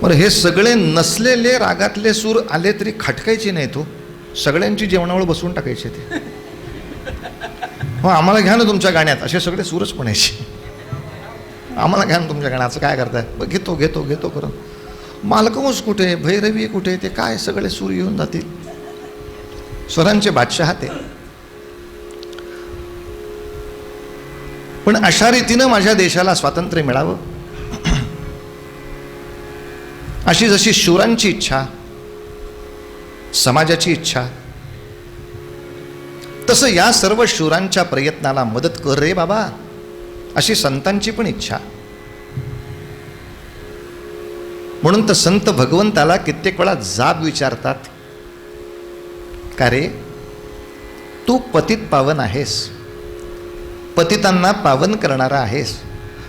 Speaker 2: बरं, हे सगळे नसलेले रागातले सूर आले तरी खटकायचे नाही. तो सगळ्यांची जेवणावर बसवून टाकायचे ते. हो, आम्हाला घ्या ना तुमच्या गाण्यात, असे सगळे सूरच म्हणायचे. आम्हाला घ्या ना तुमच्या गाण्याचं, काय करताय? घेतो घेतो घेतो करून. मालकंस कुठे, भैरवी कुठे, ते काय सगळे सूर येऊन जातील. स्वरांचे बादशहा ते. पण अशा रीतीनं माझ्या देशाला स्वातंत्र्य मिळावं, अशी जशी शूरांची इच्छा, समाजाची इच्छा, तसं या सर्व शूरांच्या प्रयत्नाला मदत कर रे बाबा, अशी संतांची पण इच्छा. म्हणून तर संत भगवंताला कित्येक वेळा जाब विचारतात, का रे तू पतित पावन आहेस, पतितांना पावन करणारा आहेस,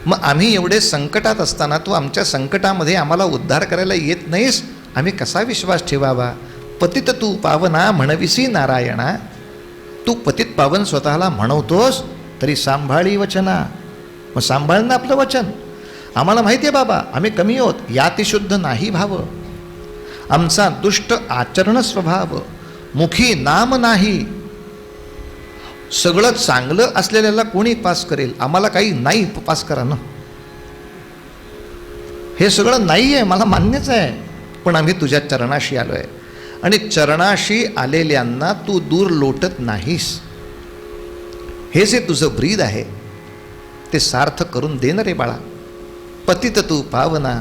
Speaker 2: मग आम्ही एवढे संकटात असताना तू आमच्या संकटामध्ये आम्हाला उद्धार करायला येत नाहीस, आम्ही कसा विश्वास ठेवावा? पतित तू पावना म्हणविसी नारायणा. तू पतित पावन स्वतःला म्हणवतोस तरी सांभाळी वचना, मग सांभाळ ना आपलं वचन. आम्हाला माहिती आहे बाबा, आम्ही कमी आहोत. याती शुद्ध नाही भाव, आमचा दुष्ट आचरण स्वभाव, मुखी नाम नाही. सगळं चांगलं असलेल्याला कोणी पास करेल, आम्हाला काही नाही, पास करा ना. हे सगळं नाही आहे, मला मान्यच आहे, पण आम्ही तुझ्या चरणाशी आलो आहे. आणि चरणाशी आलेल्यांना तू दूर लोटत नाहीस. हे जे तुझं ब्रीद आहे ते सार्थ करून दे न रे बाळा. पतित तू पावना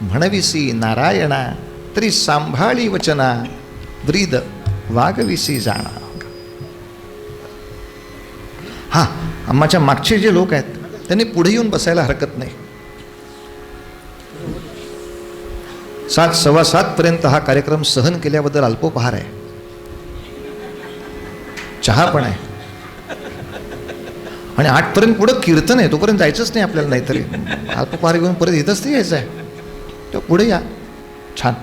Speaker 2: म्हणविसी नारायणा, तरी सांभाळी वचना ब्रीद वागविसी जाणा. हां, आम्हाच्या मागचे जे लोक आहेत त्यांनी पुढे येऊन बसायला हरकत नाही. 7, 7:15 पर्यंत हा कार्यक्रम सहन केल्याबद्दल अल्पोपहार आहे, चहा पण आहे, आणि 8 पर्यंत पुढं कीर्तन आहे. तोपर्यंत जायचंच नाही आपल्याला, नाहीतरी अल्पोपहार घेऊन परत इथंच ते यायचं आहे. तर पुढे या, छान.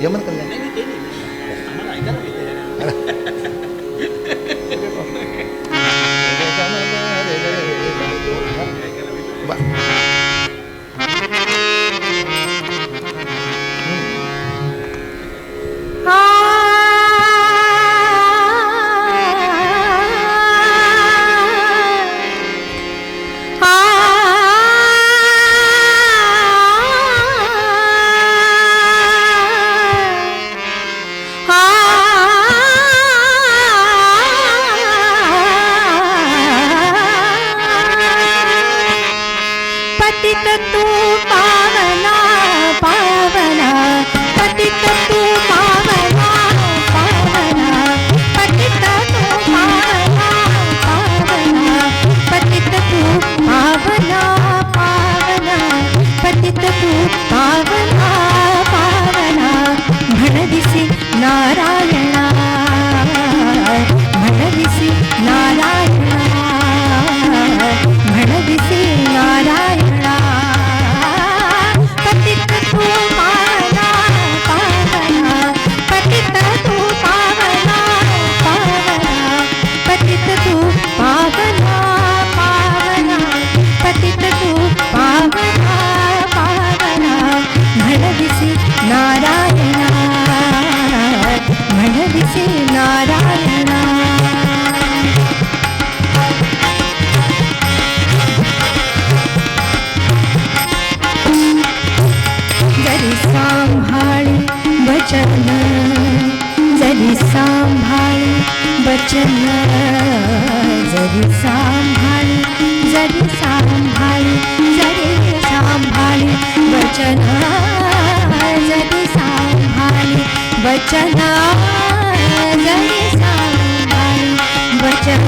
Speaker 2: यमन कल्याण
Speaker 3: पतित तू पावना पावना, पतित तू पावना पावना, पतित तू पावना पावना, पतित तू पावना पावना, पतित तू पावना पावना. म्हणविसी नारायणा, म्हणविसी नारायणा, म्हणविसी नारायणा. पतित तू पावना पावना, पतित तू पावना पावना, पतित तू पावना पावना, पतित तू पावना पावना. म्हणविसी नारायणा, म्हणविसी नारायणा. जरी सांभाळी वचन, जरी सांभाळी वचन, जरी सांभाळी, जरी सांभाळी, जरी सांभाळी वचन, जरी सांभाळी वचन, जरी सांभाळी वचन,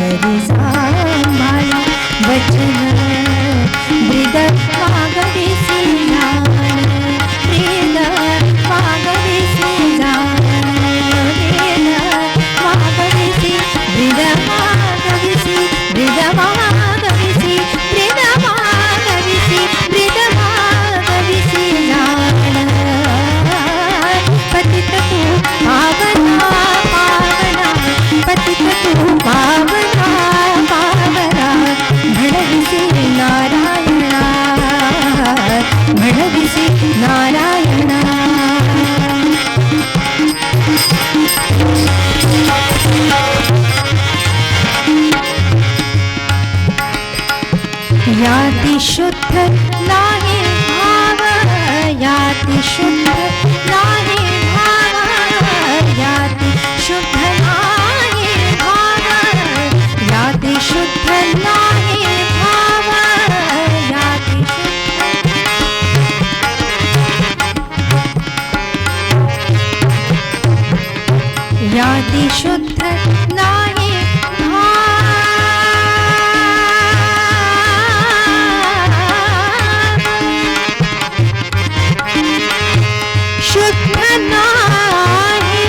Speaker 3: जरी सांभाळी वचन. ब्रीद वागविसी जाण, ब्रीद वागविसी जाण, ब्रीद वागविसी, ब्रीद वागविसी, ब्रीद वागविसी, ब्रीद वागविसी, ब्रीद वागविसी जाण. पतित तू पावना पावना, पतित तू पावना पावना. म्हणविसी नारायणा, म्हणविसी नारायणा. याती शुद्ध नाही भाव, याती शुद्ध नाही भाव, याती शुद्ध नाही भाव, याती शुद्ध नाही भाव, याती शुद्ध, याती शुद्ध नाही शुद्ध नाही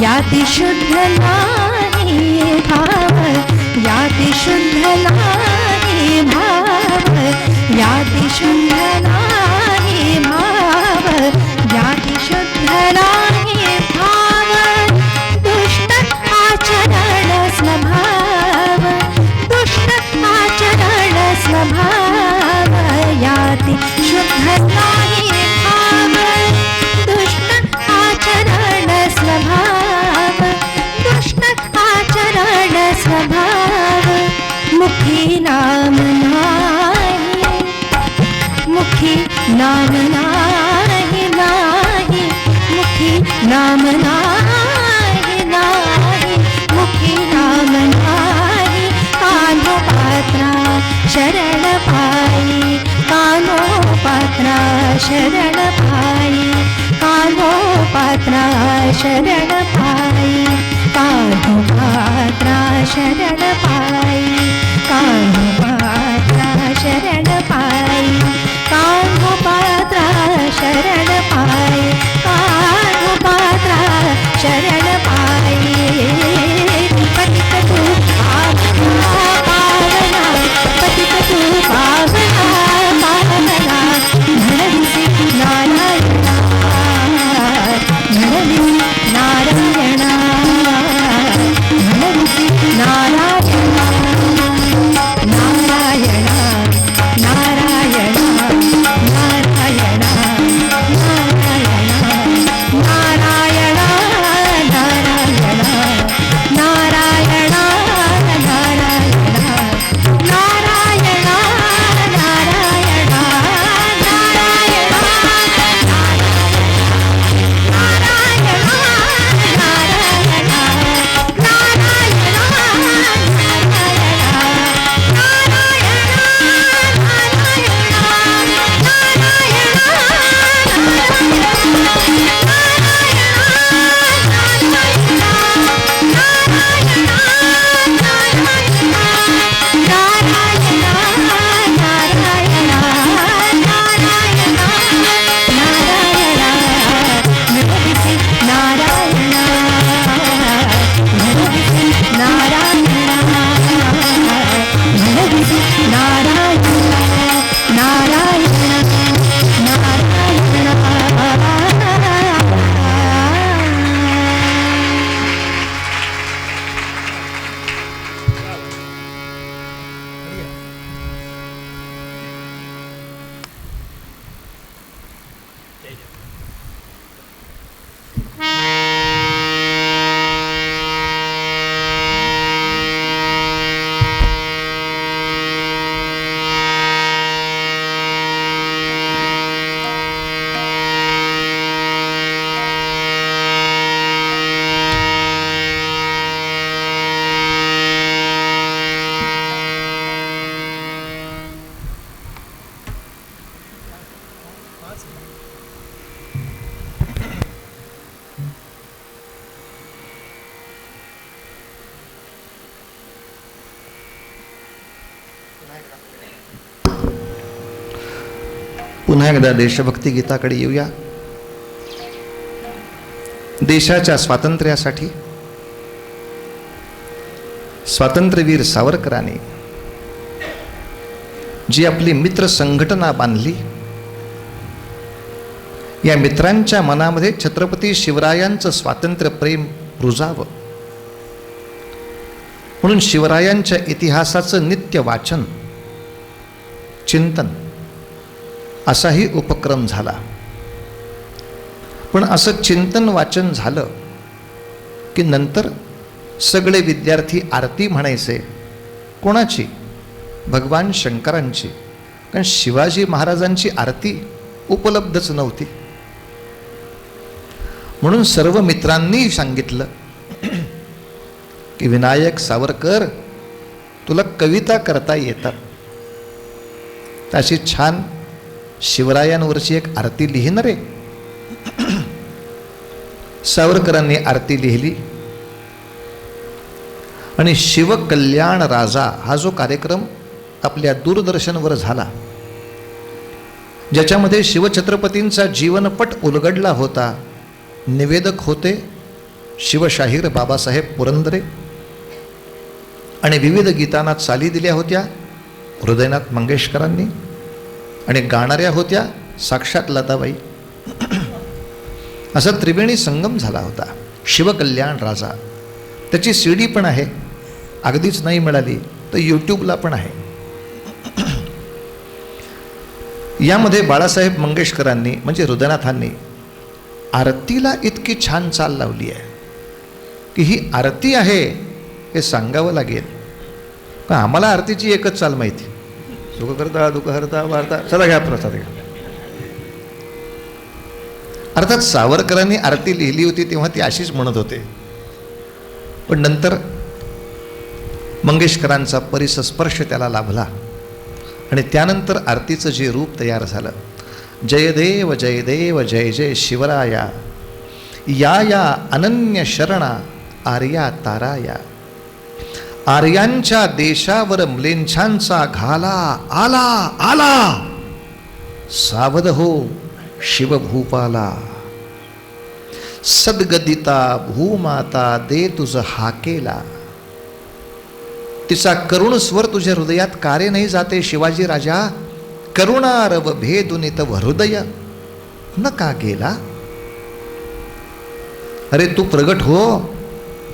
Speaker 3: याति शुद्ध नाही भाव, याति शुद्ध नाही भाव, याति शुद्ध नाही भाव, याति शुद्ध नाही भाव, दुष्ट आचरण स्वभाव, दुष्ट आचरण स्वभाव, याति शुद्ध नाही भाव, दुष्ट आचरण स्वभाव, दुष्ट आचरण स्वभाव, मुखी नाम नाही, मुखी नाम नाही नाही, मुखी नाम नाही नाही, मुखी नाम नाही, कान्हो पात्रा शरण पाई, कान्हो पात्रा शरण पाई, कान्हो पात्रा शरण पाई, कान्हो पात्रा शरण पाई, कान्हो पात्रा शरण पाई, कान्हो पात्रा शरण पाई, कान्हो पात्रा शरण पाई, पतित तू पावना पावना, पतित तू पावना पावना, म्हणविसी नारायणा, म्हणविसी नारायणा, म्हणविसी नारायणा, नारायणा, नारायणा, नारायणा, नारायणा, नारायणा, नारायणा, नारायणा, नारायणा, नारायणा, नारायणा,
Speaker 2: पुन्हा एकदा देशभक्ती गीताकडे येऊया. देशाच्या स्वातंत्र्यासाठी स्वातंत्र्यवीर सावरकरांनी जी आपली मित्र संघटना बांधली, या मित्रांच्या मनामध्ये छत्रपती शिवरायांचं स्वातंत्र्य प्रेम रुजावं म्हणून शिवरायांच्या इतिहासाचं नित्य वाचन चिंतन असाही उपक्रम झाला. पण असं चिंतन वाचन झालं की नंतर सगळे विद्यार्थी आरती म्हणायचे. कोणाची? भगवान शंकरांची. कारण शिवाजी महाराजांची आरती उपलब्धच नव्हती. म्हणून सर्व मित्रांनी सांगितलं की विनायक सावरकर, तुला कविता करता येतात, अशी छान शिवरायांवरची एक आरती लिहिणार रे. सावरकरांनी आरती लिहिली आणि शिवकल्याण राजा हा जो कार्यक्रम आपल्या दूरदर्शनवर झाला, ज्याच्यामध्ये शिवछत्रपतींचा जीवनपट उलगडला होता, निवेदक होते शिवशाहीर बाबासाहेब पुरंदरे आणि विविध गीतांना चाली दिल्या होत्या हृदयनाथ मंगेशकरांनी आणि गाणाऱ्या होत्या साक्षात लताबाई. असा त्रिवेणी संगम झाला होता. शिवकल्याण राजा, त्याची CD पण आहे, अगदीच नाही मिळाली तर यूट्यूबला पण आहे. यामध्ये बाळासाहेब मंगेशकरांनी म्हणजे हृदयनाथांनी आरतीला इतकी छान चाल लावली आहे की ही आरती आहे हे सांगावं लागेल. पण आम्हाला आरतीची एकच चाल माहिती, सुख करता दुःख हरता वार्ता. चला घ्या प्रसाद घ्या. अर्थात सावरकरांनी आरती लिहिली होती तेव्हा ती अशीच म्हणत होते, पण नंतर मंगेशकरांचा परिसस्पर्श त्याला लाभला आणि त्यानंतर आरतीचं जे रूप तयार झालं, जय देव जय देव जय जय शिवराया, या या अनन्य शरणा आर्या ताराया, आर्यांच्या देशावर म्लेच्छांचा घाला आला आला, सावध हो शिवभूपाला, सद्गदिता भूमाता दे तुझ हाकेला. तिचा करुण स्वर तुझ्या हृदयात कारे नाही जाते शिवाजी राजा, करुणारव भेदुनी तव हृदय न का गेला. अरे तू प्रगट हो,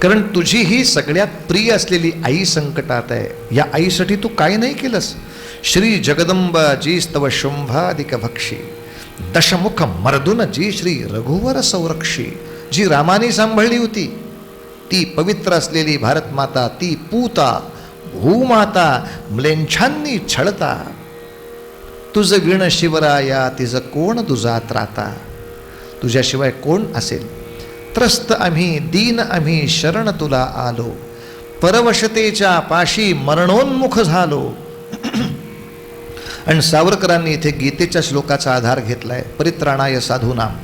Speaker 2: कारण तुझी ही सगळ्यात प्रिय असलेली आई संकटात आहे. या आईसाठी तू काय नाही केलंस. श्री जगदंबा जी स्तव शुंभादिक भक्षी, दशमुख मर्दुन जी श्री रघुवर संरक्षी. जी रामाने सांभाळली होती ती पवित्र असलेली भारत माता, ती पूता भूमाता म्लेच्छांनी छळता. तुझ विण शिवराया तिज कोण तुझा त्राता, तुझ्याशिवाय कोण असेल. त्रस्त आम्ही दीन आम्ही शरण तुला आलो, परवशतेच्या पाशी मरणोन्मुख झालो. आणि सावरकरांनी इथे गीतेच्या श्लोकाचा आधार घेतलाय, परित्राणाय साधूनाम.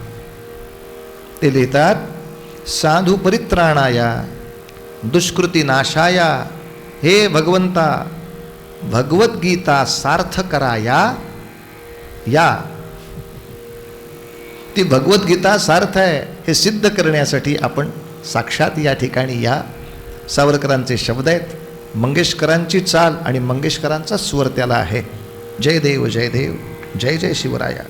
Speaker 2: ते लिहितात, साधू परित्राणाया दुष्कृती नाशाया, हे भगवंता भगवद्गीता सार्थ कराया. या ती भगवद्गीता सार्थ आहे हे सिद्ध करण्यासाठी आपण साक्षात या ठिकाणी या. सावरकरांचे शब्द आहेत, मंगेशकरांची चाल आणि मंगेशकरांचा स्वर त्याला आहे. जय देव जय देव जय जय शिवराया.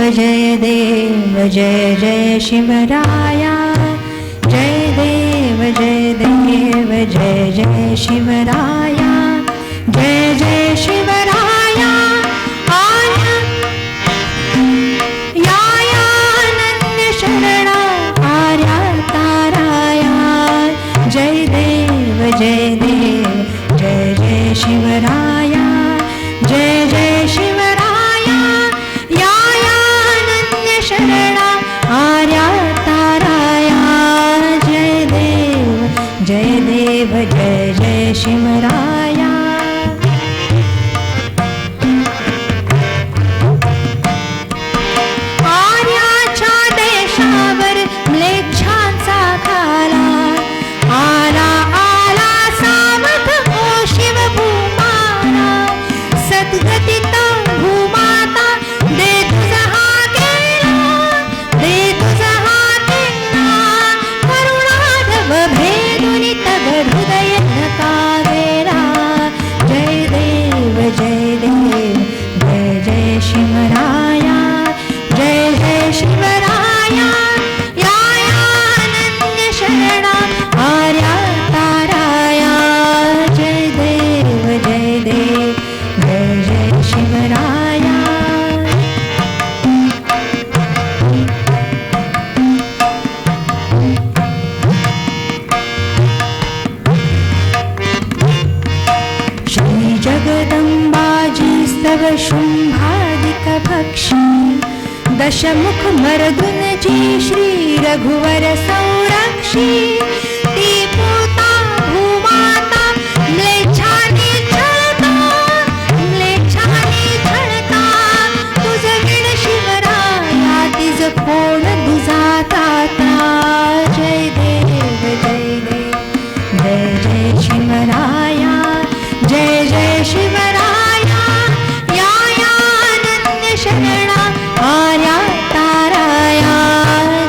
Speaker 3: जय देव जय जय शिवराया, जय देव जय जय शिवराया, जय जय शिवराया. यायानन्य शरणा आर्या ताराया, जय देव जय जय शिवराया, जय जय शिवराया. शरणा आर्या ताराया, जय देव जय जय शिवराया. दशमुख मर्दुनची श्री रघुवर संरक्षी ती पूता भूमाता म्लेच्छानी छळता तुझ विण शिवराया तिज कोण दुजा ताता जय देव जय देव जय जय शिवराया जय जय शिवराया या या अनन्य शरणा आर्या ताराया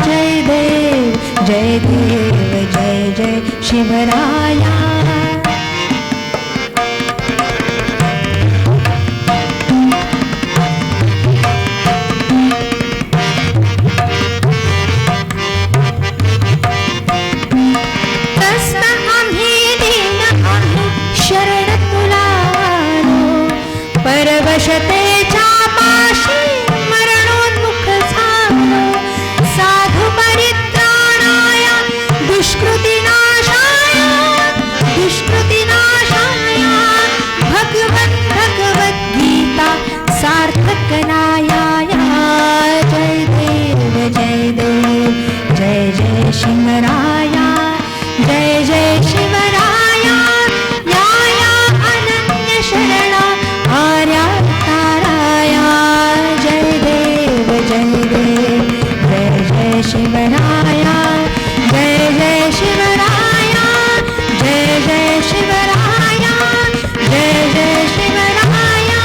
Speaker 3: जय देव जय देव जय जय शिवराया तस्त आम्ही दीन आम्ही शरण तुला आलो परवशतेच्या पाशी मरणोन्मुख झालो साधु परित्राणाया दुष्कृतिनाशाय भगवन् भगवद्गीता सार्थकनाया जय देव जय देव जय जय शिवराया जय जय शिवराया या या अनन्य शरणा आर्या ताराया जय देव जय देव जय जय शिवराया जय जय शिवराया जय जय शिवराया जय जय शिवराया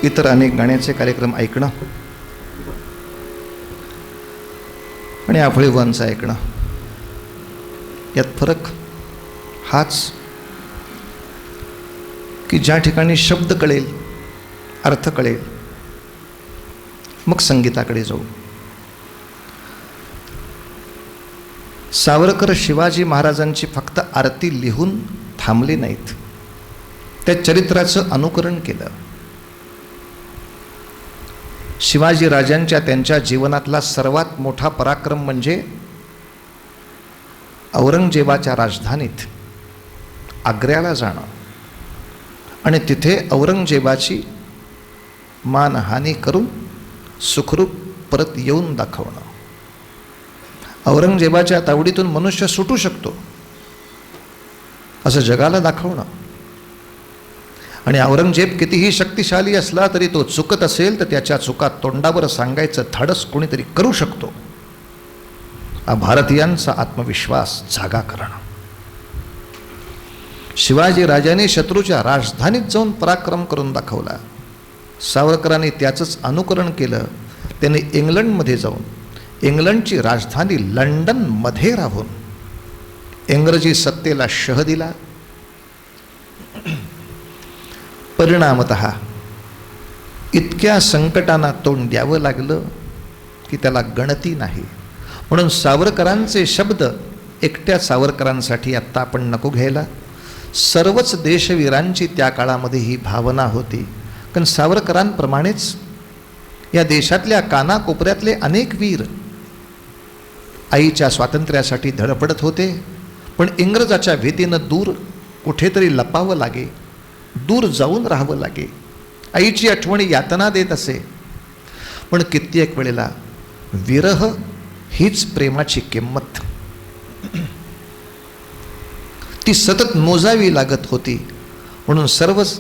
Speaker 2: इतर अनेक गाण्याचे कार्यक्रम ऐकणं आणि आफळी वनचं ऐकणं यात फरक हाच की ज्या ठिकाणी शब्द कळेल अर्थ कळेल मग संगीताकडे जाऊ. सावरकर शिवाजी महाराजांची फक्त आरती लिहून थांबले नाहीत, त्या चरित्राचं अनुकरण केलं. शिवाजी राजांच्या त्यांच्या जीवनातला सर्वात मोठा पराक्रम म्हणजे औरंगजेबाच्या राजधानीत आग्र्याला जाणं आणि तिथे औरंगजेबाची मानहानी करून सुखरूप परत येऊन दाखवणं. औरंगजेबाच्या तावडीतून मनुष्य सुटू शकतो असं जगाला दाखवणं. आणि औरंगजेब कितीही शक्तिशाली असला तरी तो चुकत असेल तर त्याच्या चुका तोंडावर सांगायचं धाडस कोणीतरी करू शकतो, हा भारतीयांचा आत्मविश्वास जागा करणं. शिवाजी राजाने शत्रूच्या राजधानीत जाऊन पराक्रम करून दाखवला. सावरकरांनी त्याचंच अनुकरण केलं. त्यांनी इंग्लंडमध्ये जाऊन इंग्लंडची राजधानी लंडनमध्ये राहून इंग्रजी सत्तेला शह दिला. परिणामतः इतक्या संकटांना तोंड द्यावं लागलं की त्याला गणती नाही. म्हणून सावरकरांचे शब्द एकट्या सावरकरांसाठी आत्ता आपण नको घ्यायला. सर्वच देशवीरांची त्या काळामध्ये ही भावना होती. कारण सावरकरांप्रमाणेच या देशातल्या कानाकोपऱ्यातले अनेक वीर आईच्या स्वातंत्र्यासाठी धडपडत होते, पण इंग्रजाच्या भीतीनं दूर कुठेतरी लपावं लागे, दूर जाऊन राहावं लागे. आईची आठवणी यातना देत असे. पण कित्येक वेळेला विरह हीच प्रेमाची किंमत, ती सतत मोजावी लागत होती. म्हणून सर्वच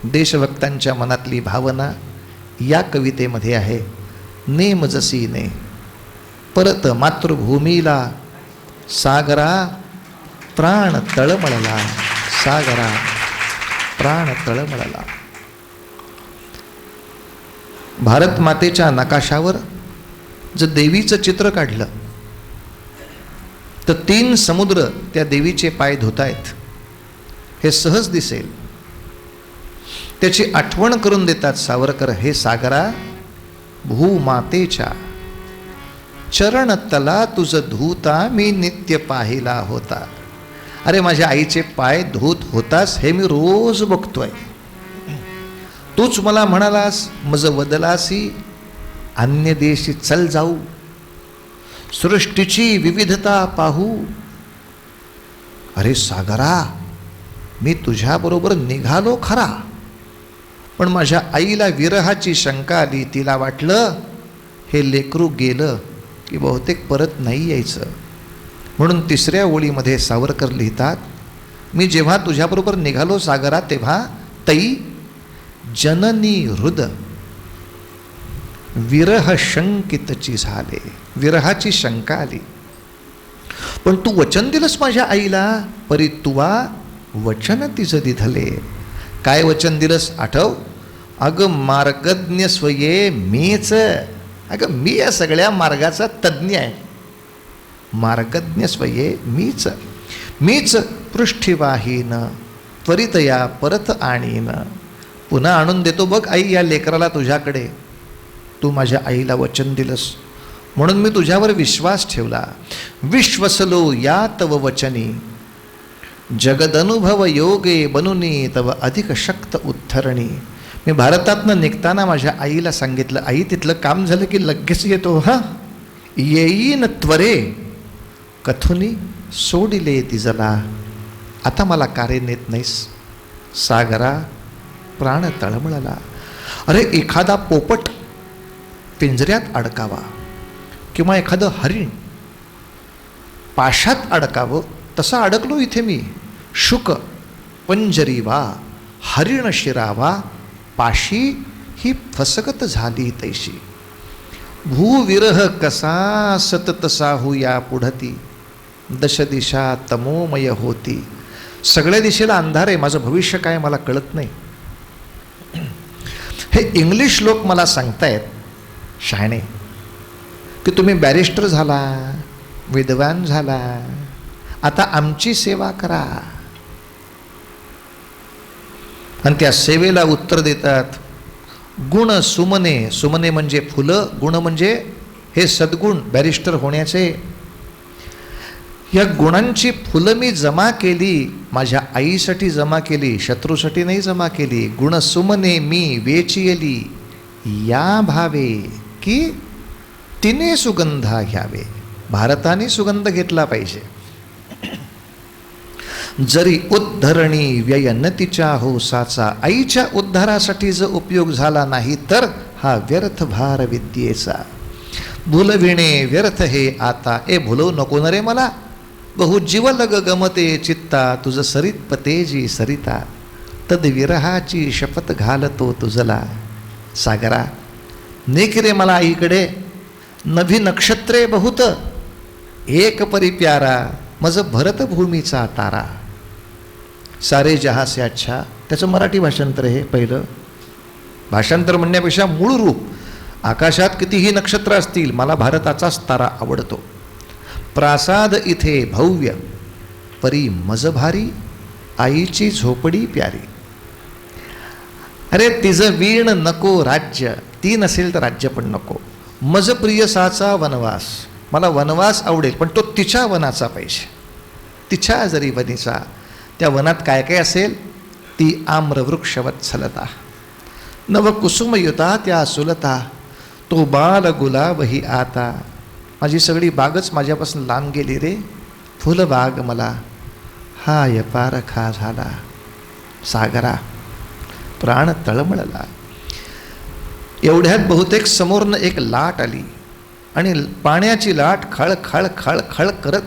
Speaker 2: देशभक्तांच्या मनातली भावना या कवितेमध्ये आहे. नेम जसी ने परत मातृभूमीला सागरा प्राण तळमळला, सागरा प्राण तळमळला. भारत मातेच्या नकाशावर जर देवीचं चित्र काढलं तर 3 समुद्र त्या देवीचे पाय धुतायत हे सहज दिसेल. त्याची आठवण करून देतात सावरकर. हे सागरा भूमातेच्या चरण तला तुझ धूता मी नित्य पाहिला होता. अरे माझ्या आईचे पाय धूत होतास हे मी रोज बघतोय. तूच मला म्हणालास मज वदलासी अन्य देशी चल जाऊ, सृष्टीची विविधता पाहू. अरे सागरा, मी तुझ्याबरोबर निघालो खरा, पण माझ्या आईला विरहाची शंका आली. तिला वाटलं हे लेकरू गेलं की बहुतेक परत नाही यायचं. म्हणून 3ऱ्या ओळीमध्ये सावरकर लिहितात, मी जेव्हा तुझ्याबरोबर निघालो सागरा, तेव्हा तई जननी हृद विरह शंकितची झाले. विरहाची शंका आली. पण तू वचन दिलंस माझ्या आईला, परी तुवा वचन तिचं दिधले. काय वचन दिलंस आठव? अगं मार्गज्ञ स्वये मीच. अगं मी या सगळ्या मार्गाचा तज्ज्ञ आहे. मार्गज्ञ स्वये मीच. मीच पृष्ठीवाहीन त्वरितया परत आणीन. पुन्हा आणून देतो बघ आई या लेकराला तुझ्याकडे. तू माझ्या आईला वचन दिलंस म्हणून मी तुझ्यावर विश्वास ठेवला. विश्वसलो या तव वचनी, जगदनुभव योगे बनुनी तव अधिक शक्त उत्थरणी. मी भारतातनं निघताना माझ्या आईला सांगितलं, आई तिथलं काम झालं की लगेच येतो. हां, येईन त्वरे कथुनी सोडिले तिजला. आता मला कार्य नेत नाहीस. सागरा प्राण तळमळला. अरे एखादा पोपट पिंजऱ्यात अडकावा किंवा एखादं हरिण पाशात अडकावं, तसा अडकलो इथे मी. शुक पंजरी वा हरिण शिरावा, पाशी ही फसगत झाली तैशी. भूविरह कसा सततसा होया पुढती, दश दिशा तमोमय होती. सगळ्या दिशेला अंधार आहे, माझं भविष्य काय मला कळत नाही. हे इंग्लिश लोक मला सांगतायत शहाणे की तुम्ही बॅरिस्टर झाला, विद्वान झाला, आता आमची सेवा करा. आणि त्या सेवेला उत्तर देतात गुण सुमने. सुमने म्हणजे फुलं, गुण म्हणजे हे सद्गुण बॅरिस्टर होण्याचे. या गुणांची फुलं मी जमा केली, माझ्या आईसाठी जमा केली, शत्रूसाठी नाही जमा केली. गुण सुमने मी वेचियली या भावे की तिने सुगंधा घ्यावे. भारताने सुगंध घेतला पाहिजे. जरी उद्धरणी व्यय न तिच्या होसाचा, आईच्या उद्धारासाठी जर उपयोग झाला नाही तर हा व्यर्थ भार विद्येचा. भुलविणे व्यर्थ हे आता. ए भुलवू नको न रे मला. बहु जीवलग गमते चित्ता, तुझ सरित पतेजी सरिता. तद विरहाची शपथ घालतो तुझला. सागरा नेक रे मला आईकडे. नभी नक्षत्रे बहुत एक परी प्यारा, मज भरतभूमीचा तारा. सारे जहाँ से अच्छा, त्याचं मराठी भाषांतर हे पहिलं. भाषांतर म्हणण्यापेक्षा मूळ रूप. आकाशात कितीही नक्षत्र असतील, मला भारताचाच तारा आवडतो. प्रासाद इथे भव्य, परी मज भारी, आईची झोपडी प्यारी. अरे तिचं वीण नको राज्य, ती नसेल तर राज्य पण नको. मज प्रियसाचा वनवास, मला वनवास आवडेल पण तो तिच्या वनाचा पाहिजे, तिच्या जरी वनीचा. त्या वनात काय काय असेल? ती आम्रवृक्षवत्सलता, नवकुसुमयुता त्या सुलता, तो बाल गुलाबही आता. माझी सगळी बागच माझ्यापासून लांब गेली रे. फुलबाग मला हाय पारखा झाला. सागरा प्राण तळमळला. एवढ्यात बहुतेक समोरनं एक लाट आली आणि पाण्याची लाट खळ खळ खळ खळ करत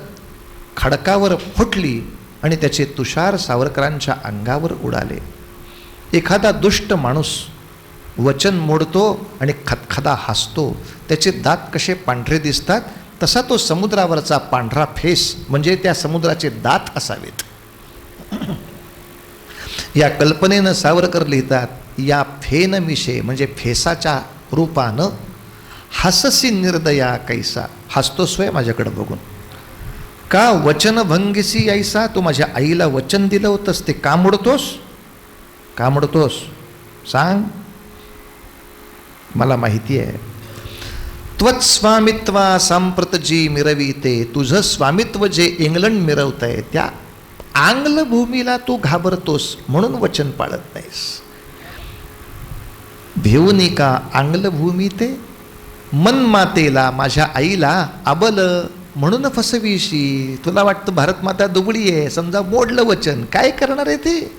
Speaker 2: खडकावर फुटली आणि त्याचे तुषार सावरकरांच्या अंगावर उडाले. एखादा दुष्ट माणूस वचन मोडतो आणि खदखदा हसतो. त्याचे दात कसे पांढरे दिसतात तसा तो समुद्रावरचा पांढरा फेस म्हणजे त्या समुद्राचे दात असावेत. या कल्पनेनं सावरकर लिहितात, या फेन मिशे म्हणजे फेसाच्या रूपानं हससी निर्दया कैसा. हसतो स्वय माझ्याकडं बघून. का वचन भंगिसी ऐसा, तू माझ्या आईला वचन दिलं होतंस ते का मोडतोस? का मोडतोस सांग, मला माहिती आहे. त्वत्स्वामित्वा सांप्रत जी मिरविते, तुझं स्वामित्व जे इंग्लंड मिरवत आहे त्या आंग्ल भूमीला तू घाबरतोस म्हणून वचन पाळत नाहीस. भिवनिका आंगलभूमी ते मन मातेला माझ्या आईला अबल म्हणून फसवीशी. तुला वाटतं भारतमाता दुबळी आहे, समजा मोडलं वचन, काय करणार आहे ते.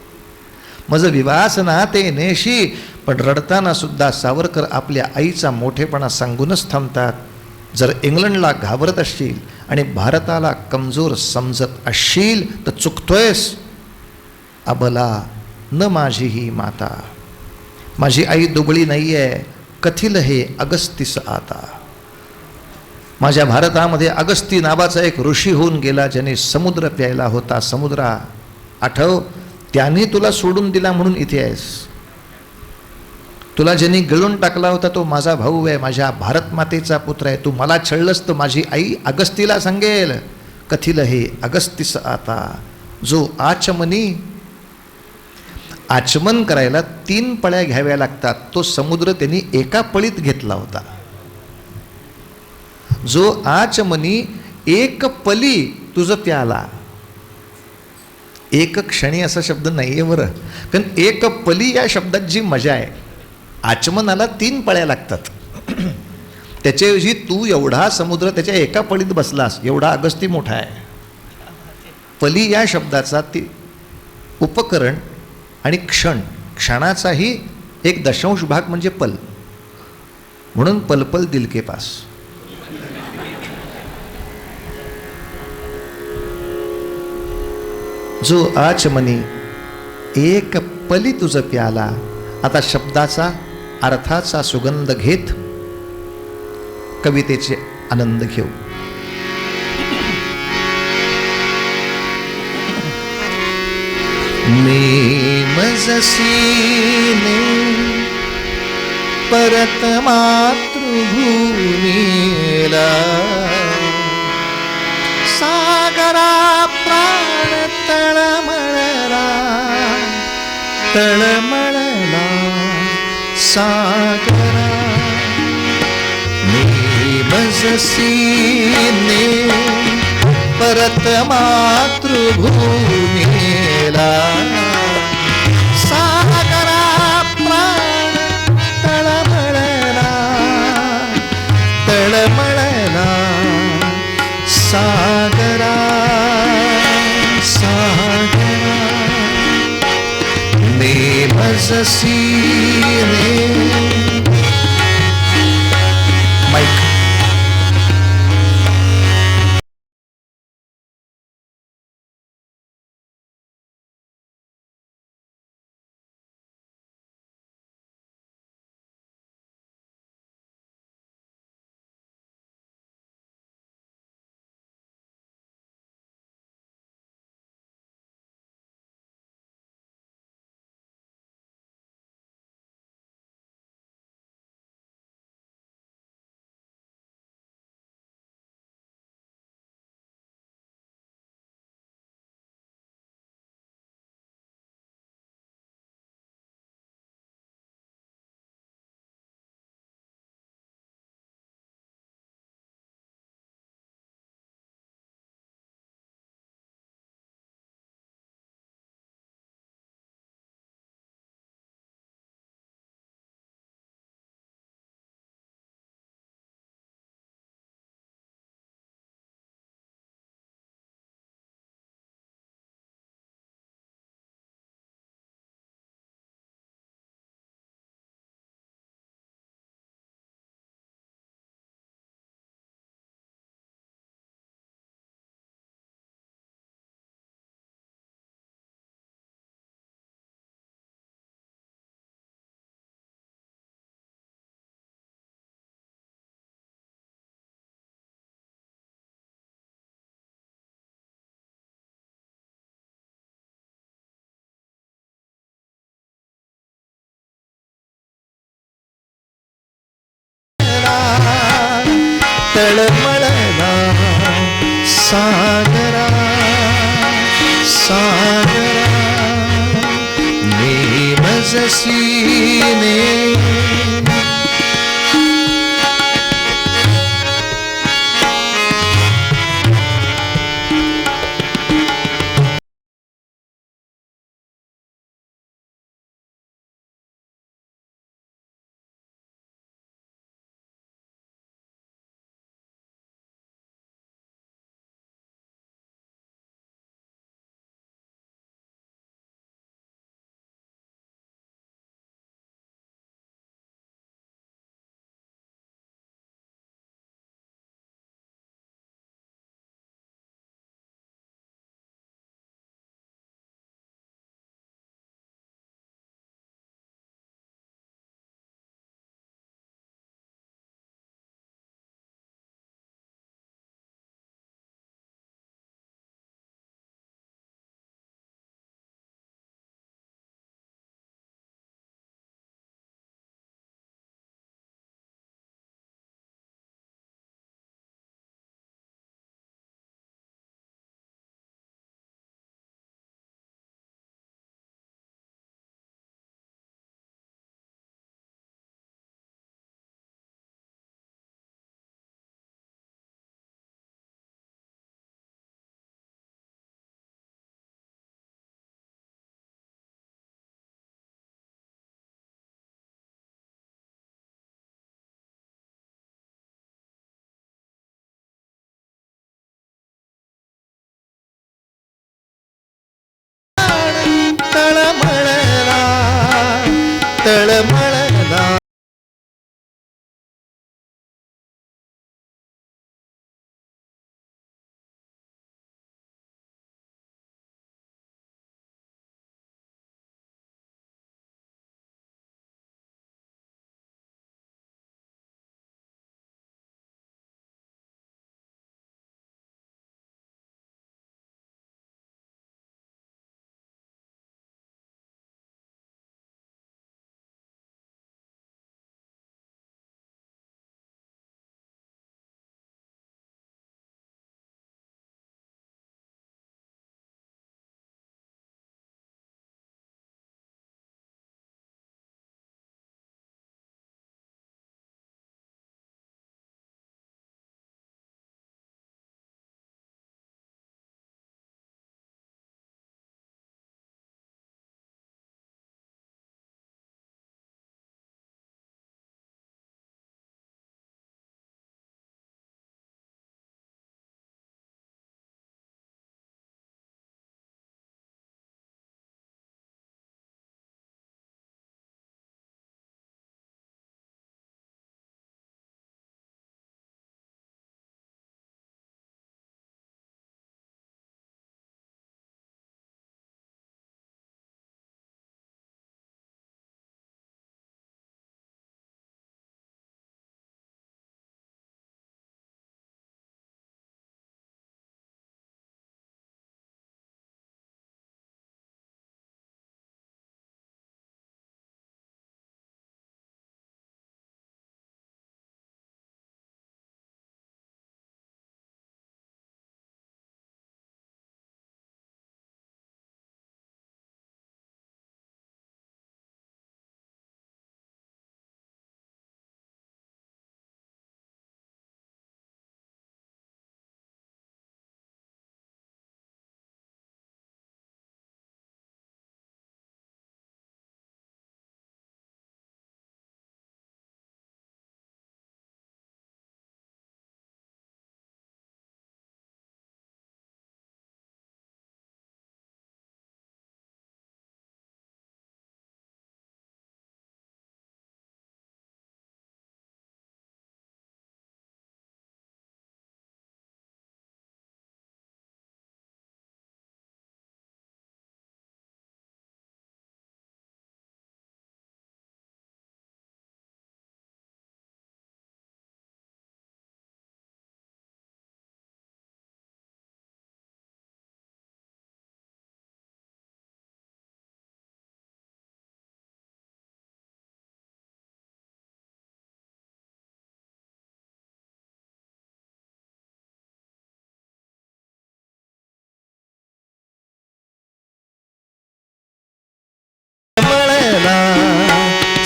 Speaker 2: मज विवास ना ते नेशी. पण रडताना सुद्धा सावरकर आपल्या आईचा मोठेपणा सांगूनच थांबतात. जर इंग्लंडला घाबरत असशील आणि भारताला कमजोर समजत असशील तर चुकतोयस. अबला न माझी ही माता, माझी आई दुबळी नाही आहे, कथिल हे अगस्तीस आता. माझ्या भारतामध्ये अगस्ती नावाचा एक ऋषी होऊन गेला, ज्याने समुद्र प्यायला होता. समुद्रा आठव, त्याने तुला सोडून दिला म्हणून इथे आहेस. तुला ज्यांनी गिळून टाकला होता तो माझा भाऊ आहे, माझ्या भारत मातेचा पुत्र आहे. तू मला छळलंस तर माझी आई अगस्तीला सांगेल, कथिल हे अगस्तीस आता. जो आचमनी, आचमन करायला 3 पळ्या घ्याव्या लागतात, तो समुद्र त्यांनी एका पळीत घेतला होता. जो आचमनी एक पली तुझं प्याला. एक क्षणी असा शब्द नाही आहे बरं, कारण एक पली या शब्दात जी मजा आहे, आचमनाला 3 पळ्या लागतात. त्याच्याऐवजी तू एवढा समुद्र त्याच्या एका पळीत बसलास, एवढा अगस्ती मोठा आहे. पली या शब्दाचा ती उपकरण आणि क्षण, क्षणाचाही एक दशांश भाग म्हणजे पल, म्हणून पलपल दिल के पास. जो आचमनी एक पली तुझ प्याला. आता शब्दाचा अर्थाचा सुगंध घेत कवितेचे आनंद घेऊ. नेमजसीने परत मातृभूमीला, सागरा प्राण तळमळला, तळमळला सागरा. नेमजसीने परत मातृभूमीला, सागरा प्राण तळमळला, तळमळला सागरा, सागरा. नेमजसीने. माईक. तळमळला सागरा, सागरा. नेमजसीने तळमळला.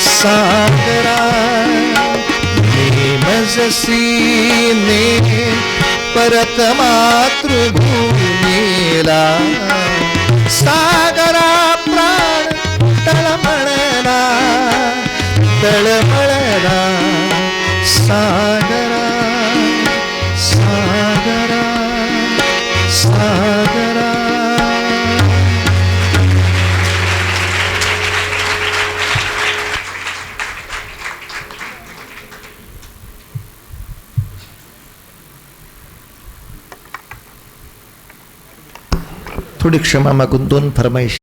Speaker 2: सागरा नेमजसीने परत मातृभूमीला. सागरा प्राण तळमळला तळमळला. सागरा सागरा सागरा. थोडी क्षमा मागून 2 फरमाईश.